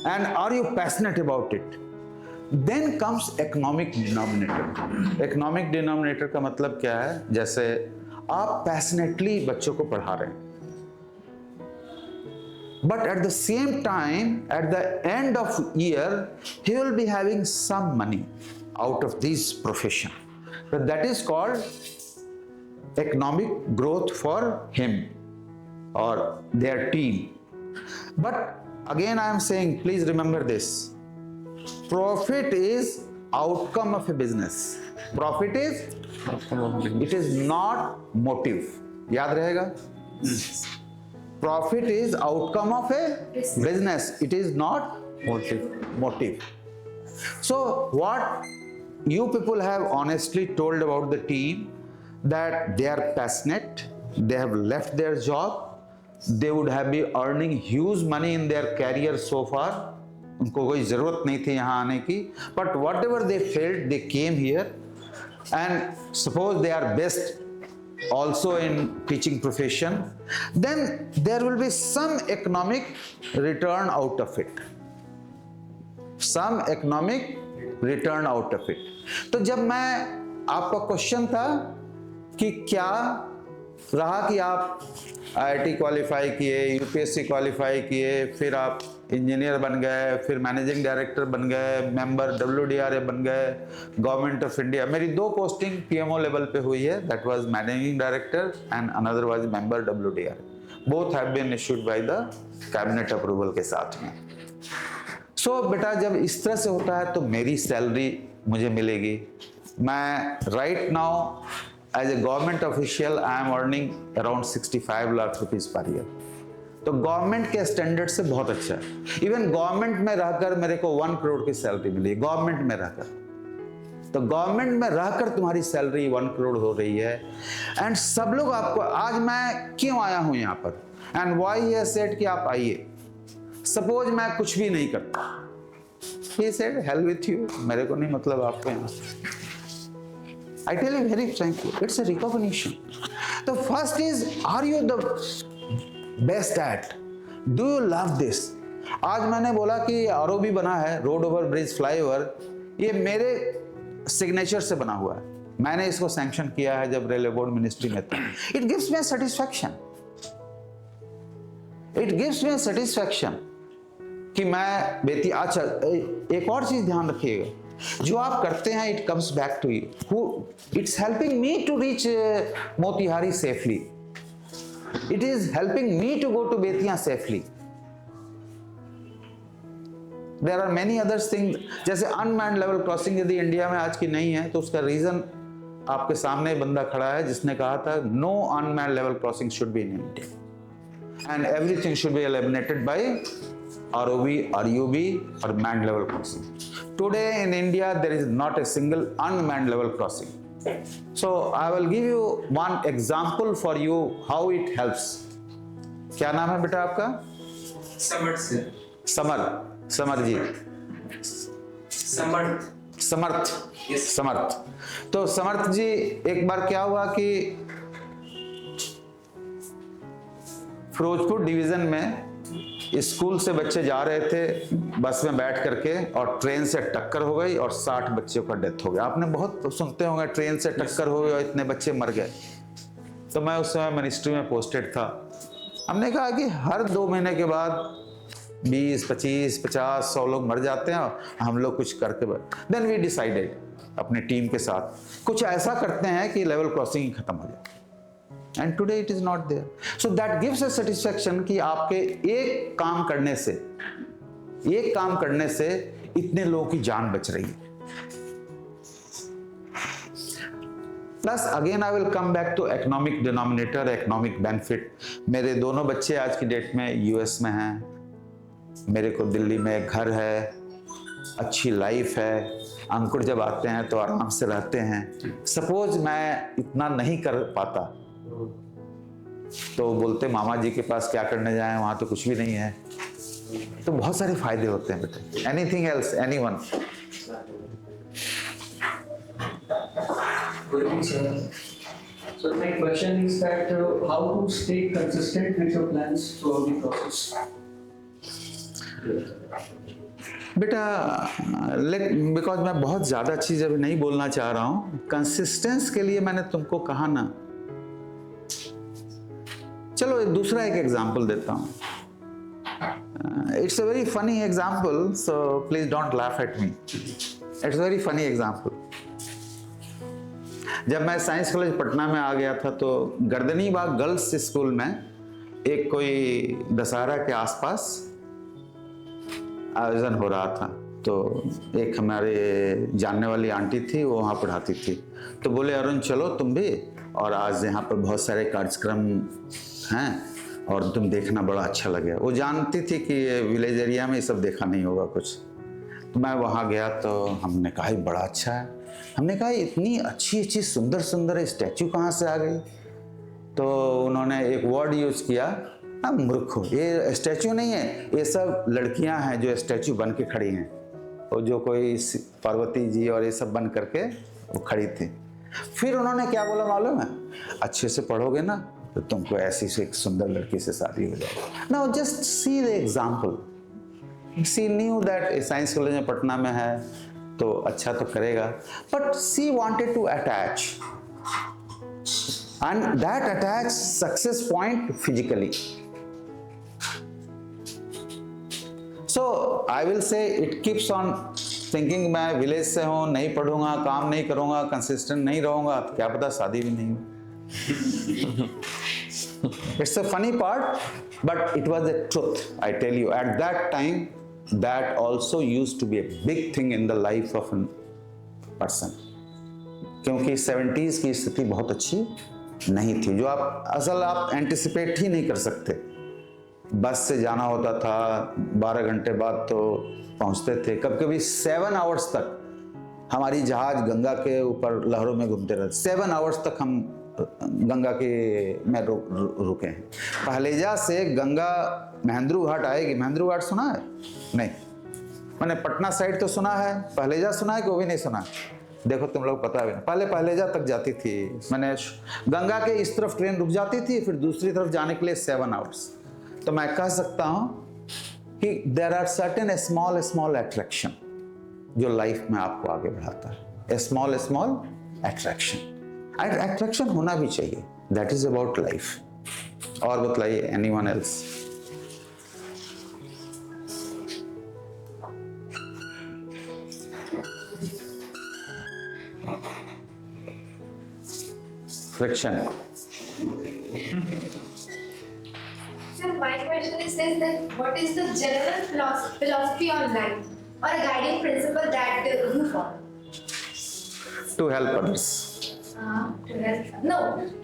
And are you passionate about it. Then comes economic denominator. Economic denominator का मतलब क्या है? जैसे आप पैशनेटली बच्चों को पढ़ा रहे हैं, but at the same time at the end of year he will be having some money out of this profession, that is called economic growth for him और their team. But again I am saying, please remember this, profit is outcome of a business. Profit is, it is not motive. याद रहेगा? Profit is outcome of a business. It is not motive. So what you people have honestly told about the team, that they are passionate, they have left their job, they would have been earning huge money in their career so far. उनको कोई जरूरत नहीं थी यहाँ आने की, but whatever they felt, they came here, and suppose they are best also in teaching profession, then there will be some economic return out of it. Some economic return out of it. तो जब मैं, आपका question था कि क्या रहा कि आप IIT क्वालिफाई किए, यूपीएससी क्वालिफाई किए, फिर आप इंजीनियर बन गए, फिर मैनेजिंग डायरेक्टर बन गए, मेंबर WDRA बन गए, गवर्नमेंट ऑफ इंडिया। मेरी दो पोस्टिंग PMO लेवल पे हुई है, that was managing director and another was member WDRA। Both have been issued by the cabinet approval के साथ में। सो बेटा जब इस तरह से होता है तो मेरी सैलरी मुझे मिलेगी। मैं right now as a government official I am earning around 65 lakh rupees per year। तो गवर्नमेंट के स्टैंडर्ड से बहुत अच्छा है। इवन गवर्नमेंट में रहकर मेरे को 1 करोड़ की सैलरी मिली, गवर्नमेंट में रहकर। तो गवर्नमेंट में रहकर तुम्हारी सैलरी 1 करोड़ हो रही है। एंड सब लोग आपको, आज मैं क्यों आया हूं यहाँ पर, एंड व्हाई ही सेड कि आप आइए। सपोज मैं कुछ भी नहीं करता, he said hell with you, मेरे को नहीं मतलब आपको यहाँ। I tell you very frankly, it's a recognition. The first is, are you the best at? Do you love this? आज मैंने बोला कि ROB बना है, रोड ओवर ब्रिज फ्लाईओवर, ये मेरे सिग्नेचर से बना हुआ है। मैंने इसको सैंक्शन किया है जब रेलवे बोर्ड मिनिस्ट्री में था। It gives me a satisfaction. It gives me a satisfaction कि मैं बेटी। अच्छा एक और चीज ध्यान रखिएगा, जो आप करते हैं it comes back to you. It's helping me to reach Motihari safely, it is helping me to go to Bettiah safely. There are many others thing, जैसे अनमैन्ड लेवल क्रॉसिंग यदि इंडिया में आज की नहीं है तो उसका रीजन आपके सामने बंदा खड़ा है जिसने कहा था no unmanned level crossing should be in India and everything should be eliminated by ROV, RUB or manned level crossing. Today in India there is not a single unmanned level crossing. So I will give you one example for you how it helps. क्या नाम है बेटा आपका? समर्थ sir. Summer जी। समर्थ। Yes. समर्थ। तो समर्थ जी एक बार क्या हुआ कि फिरोजपुर डिवीजन में स्कूल से बच्चे जा रहे थे बस में बैठ करके और ट्रेन से टक्कर हो गई और 60 बच्चों का डेथ हो गया। आपने बहुत सुनते होंगे ट्रेन से टक्कर हो गई और इतने बच्चे मर गए। तो मैं उस समय मिनिस्ट्री में पोस्टेड था। हमने कहा कि हर 2 महीने के बाद 20, 25, 50, 100 लोग मर जाते हैं और हम लोग कुछ करके देन वी डिसाइडेड अपनी टीम के साथ कुछ ऐसा करते हैं कि लेवल क्रॉसिंग ही खत्म हो जाए। And today it is not there. So that gives a satisfaction कि आपके एक काम करने से इतने लोगों की जान बच रही है। Plus again I will come back to economic denominator, economic benefit. मेरे दोनों बच्चे आज की डेट में यूएस में हैं, मेरे को दिल्ली में एक घर है, अच्छी लाइफ है, अंकुर जब आते हैं तो आराम से रहते हैं। सपोज मैं इतना नहीं कर पाता तो बोलते मामा जी के पास क्या करने जाएं, वहां तो कुछ भी नहीं है। तो बहुत सारे फायदे होते हैं बेटे। Anything else, anyone? Good evening, sir. So my question is that how to stay consistent with your plans throughout the process? बेटा बिकॉज मैं बहुत ज़्यादा चीज़ अभी नहीं बोलना चाह रहा हूँ। कंसिस्टेंस के लिए मैंने तुमको कहा ना, चलो दूसरा एक एग्जाम्पल देता हूँ। It's a very funny example, so please don't laugh at me. It's a very funny example. जब मैं साइंस कॉलेज पटना में आ गया था तो गर्दनी बाग गर्ल्स स्कूल में एक कोई दशहरा के आसपास आयोजन हो रहा था। तो एक हमारे जानने वाली आंटी थी, वो वहाँ पढ़ाती थी। तो बोले अरुण चलो तुम भी, और आज यहाँ पर बहुत सारे कार्यक्रम हैं और तुम देखना, बड़ा अच्छा लगेगा। वो जानती थी कि ये विलेज एरिया में ये सब देखा नहीं होगा कुछ। तो मैं वहाँ गया तो हमने कहा बड़ा अच्छा है। हमने कहा इतनी अच्छी अच्छी सुंदर सुंदर स्टैचू कहाँ से आ गई? तो उन्होंने एक वर्ड यूज किया, मूर्ख हो, ये स्टैचू नहीं है, ये सब लड़कियां हैं जो स्टैचू बन के खड़ी हैं। और जो कोई पार्वती जी और ये सब बन करके वो खड़ी थी। फिर उन्होंने क्या बोला मालूम है? अच्छे से पढ़ोगे ना तो तुमको ऐसी से एक सुंदर लड़की से शादी हो जाएगी। Now just see the example. See new that science college में पटना में है तो अच्छा तो करेगा, but see wanted to attach, and that attach success point physically. So I will say it keeps on thinking मैं विलेज से हूँ, नहीं पढ़ूंगा, काम नहीं करूंगा, कंसिस्टेंट नहीं रहूंगा, तो क्या पता शादी भी नहीं हो। It's a funny part, but it was the truth. I tell you, at that time, that also used to be a big thing in the life of a person. क्योंकि 70s की स्थिति बहुत अच्छी नहीं थी, जो आप एंटिसिपेट ही नहीं कर सकते। बस से जाना होता था, 12 घंटे बाद तो पहुंचते थे। कभी कभी 7 आवर्स तक हमारी जहाज गंगा के ऊपर लहरों में घूमते रहते। 7 आवर्स तक हम गंगा के में रुके हैं। पहलेजा से गंगा महेंद्रू घाट आएगी। महेंद्रू घाट सुना है? नहीं। मैंने पटना साइड तो सुना है, पहलेजा सुना है कि वो भी नहीं सुना है? देखो तुम लोग पता भी नहीं। पहले पहलेजा तक जाती थी, मैंने गंगा के इस तरफ ट्रेन रुक जाती थी, फिर दूसरी तरफ जाने के लिए 7 आवर्स। तो मैं कह सकता हूं कि there are certain small small attraction जो लाइफ में आपको आगे बढ़ाता है। स्मॉल स्मॉल अट्रैक्शन होना भी चाहिए। That is about life. और बतलाइए, anyone else? Friction. So my question is this, that what is the general philosophy on life or a guiding principle that you follow? To help others.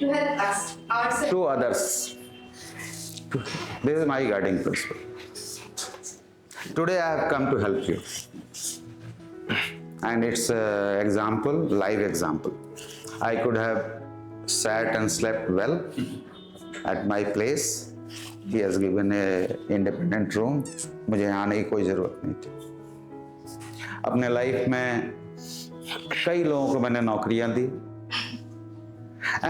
To help us, ourselves. To others. This is my guiding principle. Today I have come to help you. And it's an example, live example. I could have sat and slept well at my place. He has given a independent room. मुझे यहाँ आने की कोई ज़रूरत नहीं थी। अपने life में कई लोगों को मैंने नौकरियाँ दी।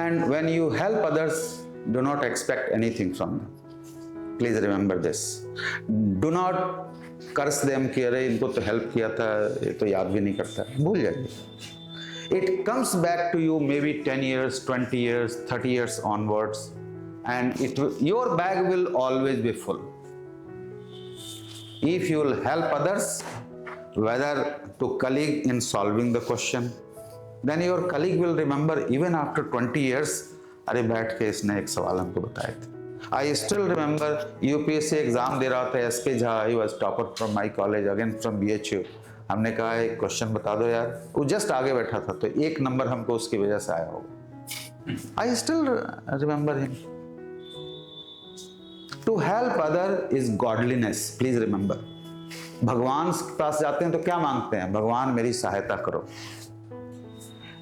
And when you help others, do not expect anything from them. Please remember this. Do not curse them कि अरे इनको तो हेल्प किया था, ये तो याद भी नहीं करता। भूल जाइए। It comes back to you maybe 10 years, 20 years, 30 years onwards, and your bag will always be full. If you will help others, whether to colleague in solving the question, then your colleague will remember even after 20 years, अरे बैठ के इसने एक सवाल हमको बताए थे। I still remember UPSC exam दे रहा था SK Jha, he was topper from my college, again from BHU. हमने कहा एक क्वेश्चन बता दो यार। वो जस्ट आगे बैठा था तो 1 नंबर हमको उसकी वजह से आया होगा। I still remember him. To help other is godliness. Please remember. भगवान के पास जाते हैं तो क्या मांगते हैं? भगवान मेरी सहायता करो।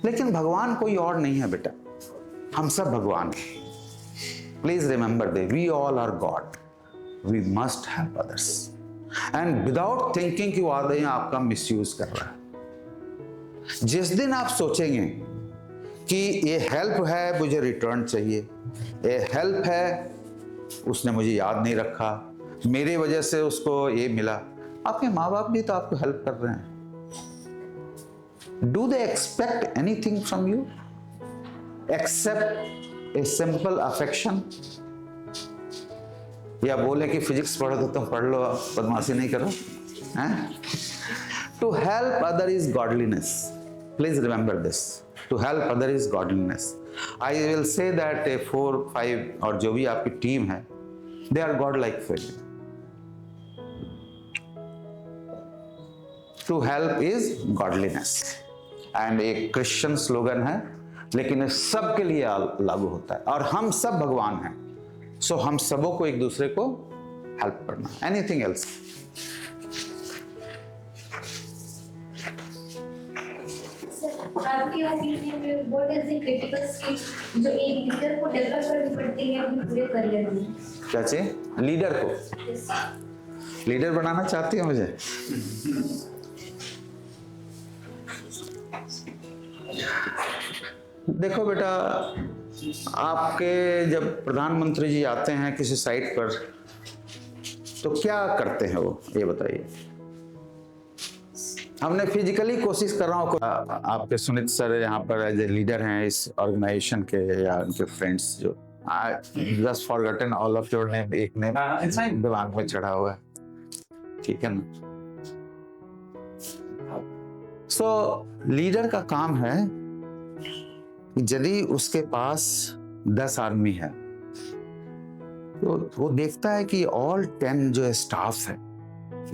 लेकिन भगवान कोई और नहीं है बेटा, हम सब भगवान हैं। Please remember that we all are God. We must help others. And without thinking कि वो आदमी आपका मिसयूज कर रहा है। जिस दिन आप सोचेंगे कि ये हेल्प है, मुझे रिटर्न चाहिए, ये हेल्प है, उसने मुझे याद नहीं रखा, मेरी वजह से उसको ये मिला, आपके माँ बाप भी तो आपको हेल्प कर रहे हैं। Do they expect anything from you except a simple affection? या बोले कि फिजिक्स पढ़ो तो तुम पढ़ लो, बदमाशी नहीं करो, हैं? To help other is godliness. Please remember this. To help other is godliness. I will say that 4, 5 और जो भी आपकी टीम है, they are God-like filled. To help is godliness. And एक क्रिश्चियन स्लोगन है, लेकिन ये सबके लिए लागू होता है, और हम सब भगवान हैं, सो हम सबों को एक दूसरे को हेल्प करना। Anything else? आपके ओपिनियन में what is the critical skill जो एक लीडर को डेवलप करनी पड़ती है अपने पूरे करियर में? क्या चाहिए लीडर को? लीडर बनाना चाहती है मुझे? देखो बेटा, आपके जब प्रधानमंत्री जी आते हैं किसी साइट पर तो क्या करते हैं वो, ये बताइए। हमने फिजिकली कोशिश कर रहा हूँ, आपके सुनीत सर यहाँ पर एज ए लीडर हैं इस ऑर्गेनाइजेशन के, या उनके फ्रेंड्स जो just forgotten all of your name, एक नेम दिमाग में चढ़ा हुआ है, ठीक है ना। सो लीडर का काम है यदि उसके पास 10 आदमी है तो वो देखता है कि ऑल 10 जो स्टाफ है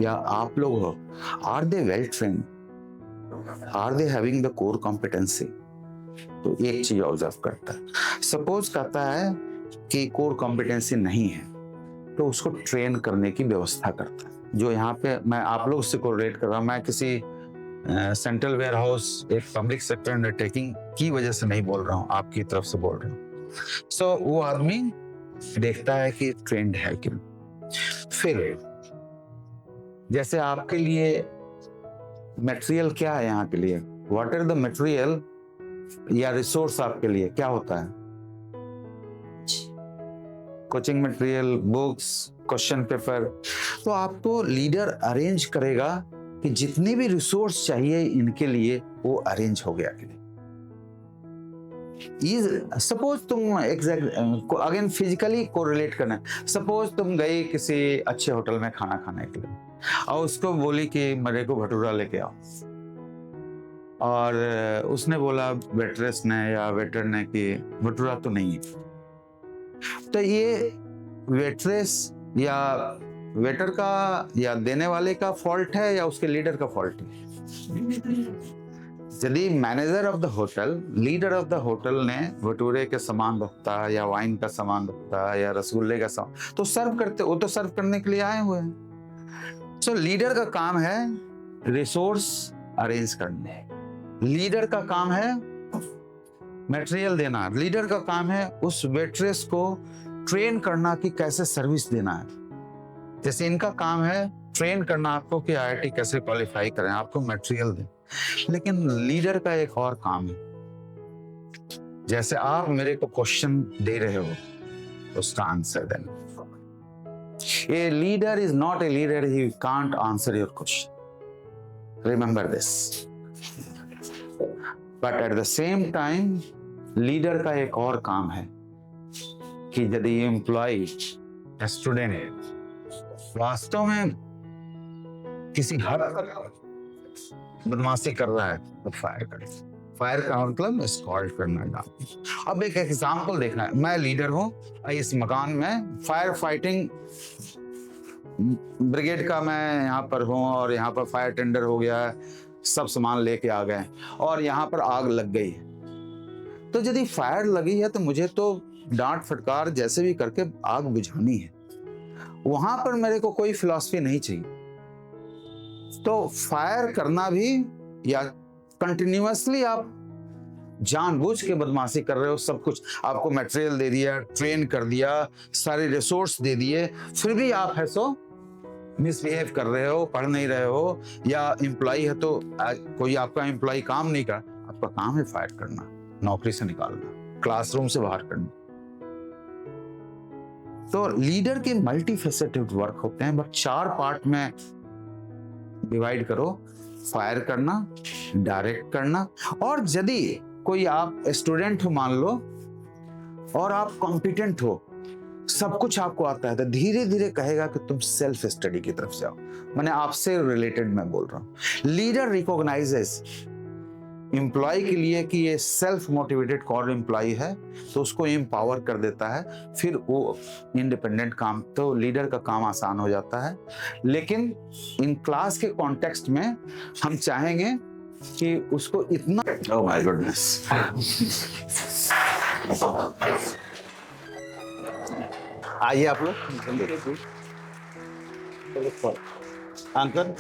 या आप लोग हो, are they well trained, are they having the core competency. तो एक चीज ऑब्जर्व करता है। सपोज कहता है कि कोर कॉम्पिटेंसी नहीं है तो उसको ट्रेन करने की व्यवस्था करता है। जो यहाँ पे मैं आप लोग से कोरिलेट कर रहा हूँ, मैं किसी सेंट्रल वेयर हाउस एक पब्लिक सेक्टर अंडरटेकिंग की वजह से नहीं बोल रहा हूँ, आपकी तरफ से बोल रहा हूँ। सो वो आदमी देखता है कि ट्रेंड है कि फिर जैसे आपके लिए मटेरियल क्या है, यहाँ के लिए व्हाट आर द मटेरियल या रिसोर्स आपके लिए क्या होता है? Coaching material, books, question paper. तो आपको लीडर अरेंज करेगा कि जितने भी रिसोर्स चाहिए इनके लिए वो अरेंज हो गया। सपोज तुम एग्जैक्ट अगेन फिजिकली कोरिलेट करना, सपोज तुम गई किसी अच्छे होटल में खाना खाने के लिए और उसको बोली कि मेरे को भटूरा लेके आओ, और उसने बोला वेट्रेस ने या वेटर ने कि भटूरा तो नहीं है। तो ये वेट्रेस या वेटर का या देने वाले का फॉल्ट है या उसके लीडर का फॉल्ट है? यदि manager of the hotel, leader of the hotel ने भटूरे के सामान रखता या वाइन का सामान रखता या रसगुल्ले का सामान, तो सर्व करते, वो तो सर्व करने के लिए आए हुए हैं। सो लीडर का काम है रिसोर्स अरेंज करने, लीडर का काम है मटेरियल देना, लीडर का काम है उस वेट्रेस को ट्रेन करना कि कैसे सर्विस देना है। जैसे इनका काम है ट्रेन करना आपको कि IIT कैसे क्वालिफाई करें, आपको मटेरियल दें। लेकिन लीडर का एक और काम है, जैसे आप मेरे को क्वेश्चन दे रहे हो उसका आंसर देना। A leader is not a leader, he can't answer your question. Remember this. But at the same time, leader का एक और काम है कि यदि एम्प्लॉय स्टूडेंट वास्तव में किसी हद तक बदमाशी कर रहा है तो फायर करें। फायर का मतलब स्कॉल्ड करना, डालना। अब एक एग्जांपल देखना है, मैं लीडर हूँ, इस मकान में फायर फाइटिंग ब्रिगेड का मैं यहाँ पर हूँ और यहाँ पर फायर टेंडर हो गया है, सब सामान लेके आ गए और यहाँ पर आग लग गई। तो यदि फायर लगी है तो मुझे तो डांट फटकार जैसे भी करके आग बुझानी है। वहां पर मेरे को कोई फिलॉसफी नहीं चाहिए। तो फायर करना भी, या कंटिन्यूअसली आप जानबूझ के बदमाशी कर रहे हो, सब कुछ आपको मटेरियल दे दिया, ट्रेन कर दिया, सारे रिसोर्स दे दिए, फिर भी आप है सो मिसबिहेव कर रहे हो, पढ़ नहीं रहे हो, या एम्प्लॉय है तो कोई आपका एम्प्लॉय काम नहीं कर, आपका काम है फायर करना, नौकरी से निकालना, क्लासरूम से बाहर करना। तो लीडर के मल्टी फेसेटेड वर्क होते हैं, बट 4 पार्ट में डिवाइड करो। फायर करना, डायरेक्ट करना, और यदि कोई आप स्टूडेंट हो मान लो और आप कॉम्पिटेंट हो, सब कुछ आपको आता है, तो धीरे धीरे कहेगा कि तुम सेल्फ स्टडी की तरफ जाओ। मैंने आपसे रिलेटेड मैं बोल रहा हूं। लीडर रिकॉग्नाइजेस एम्प्लॉय के लिए कि ये सेल्फ मोटिवेटेड कॉर एम्प्लॉय है, तो उसको एम्पावर कर देता है, फिर वो इंडिपेंडेंट काम, तो लीडर का काम आसान हो जाता है। लेकिन इन क्लास के कॉन्टेक्स्ट में हम चाहेंगे कि उसको इतना, ओह माय गुडनेस, आइए आप लोग अंकल।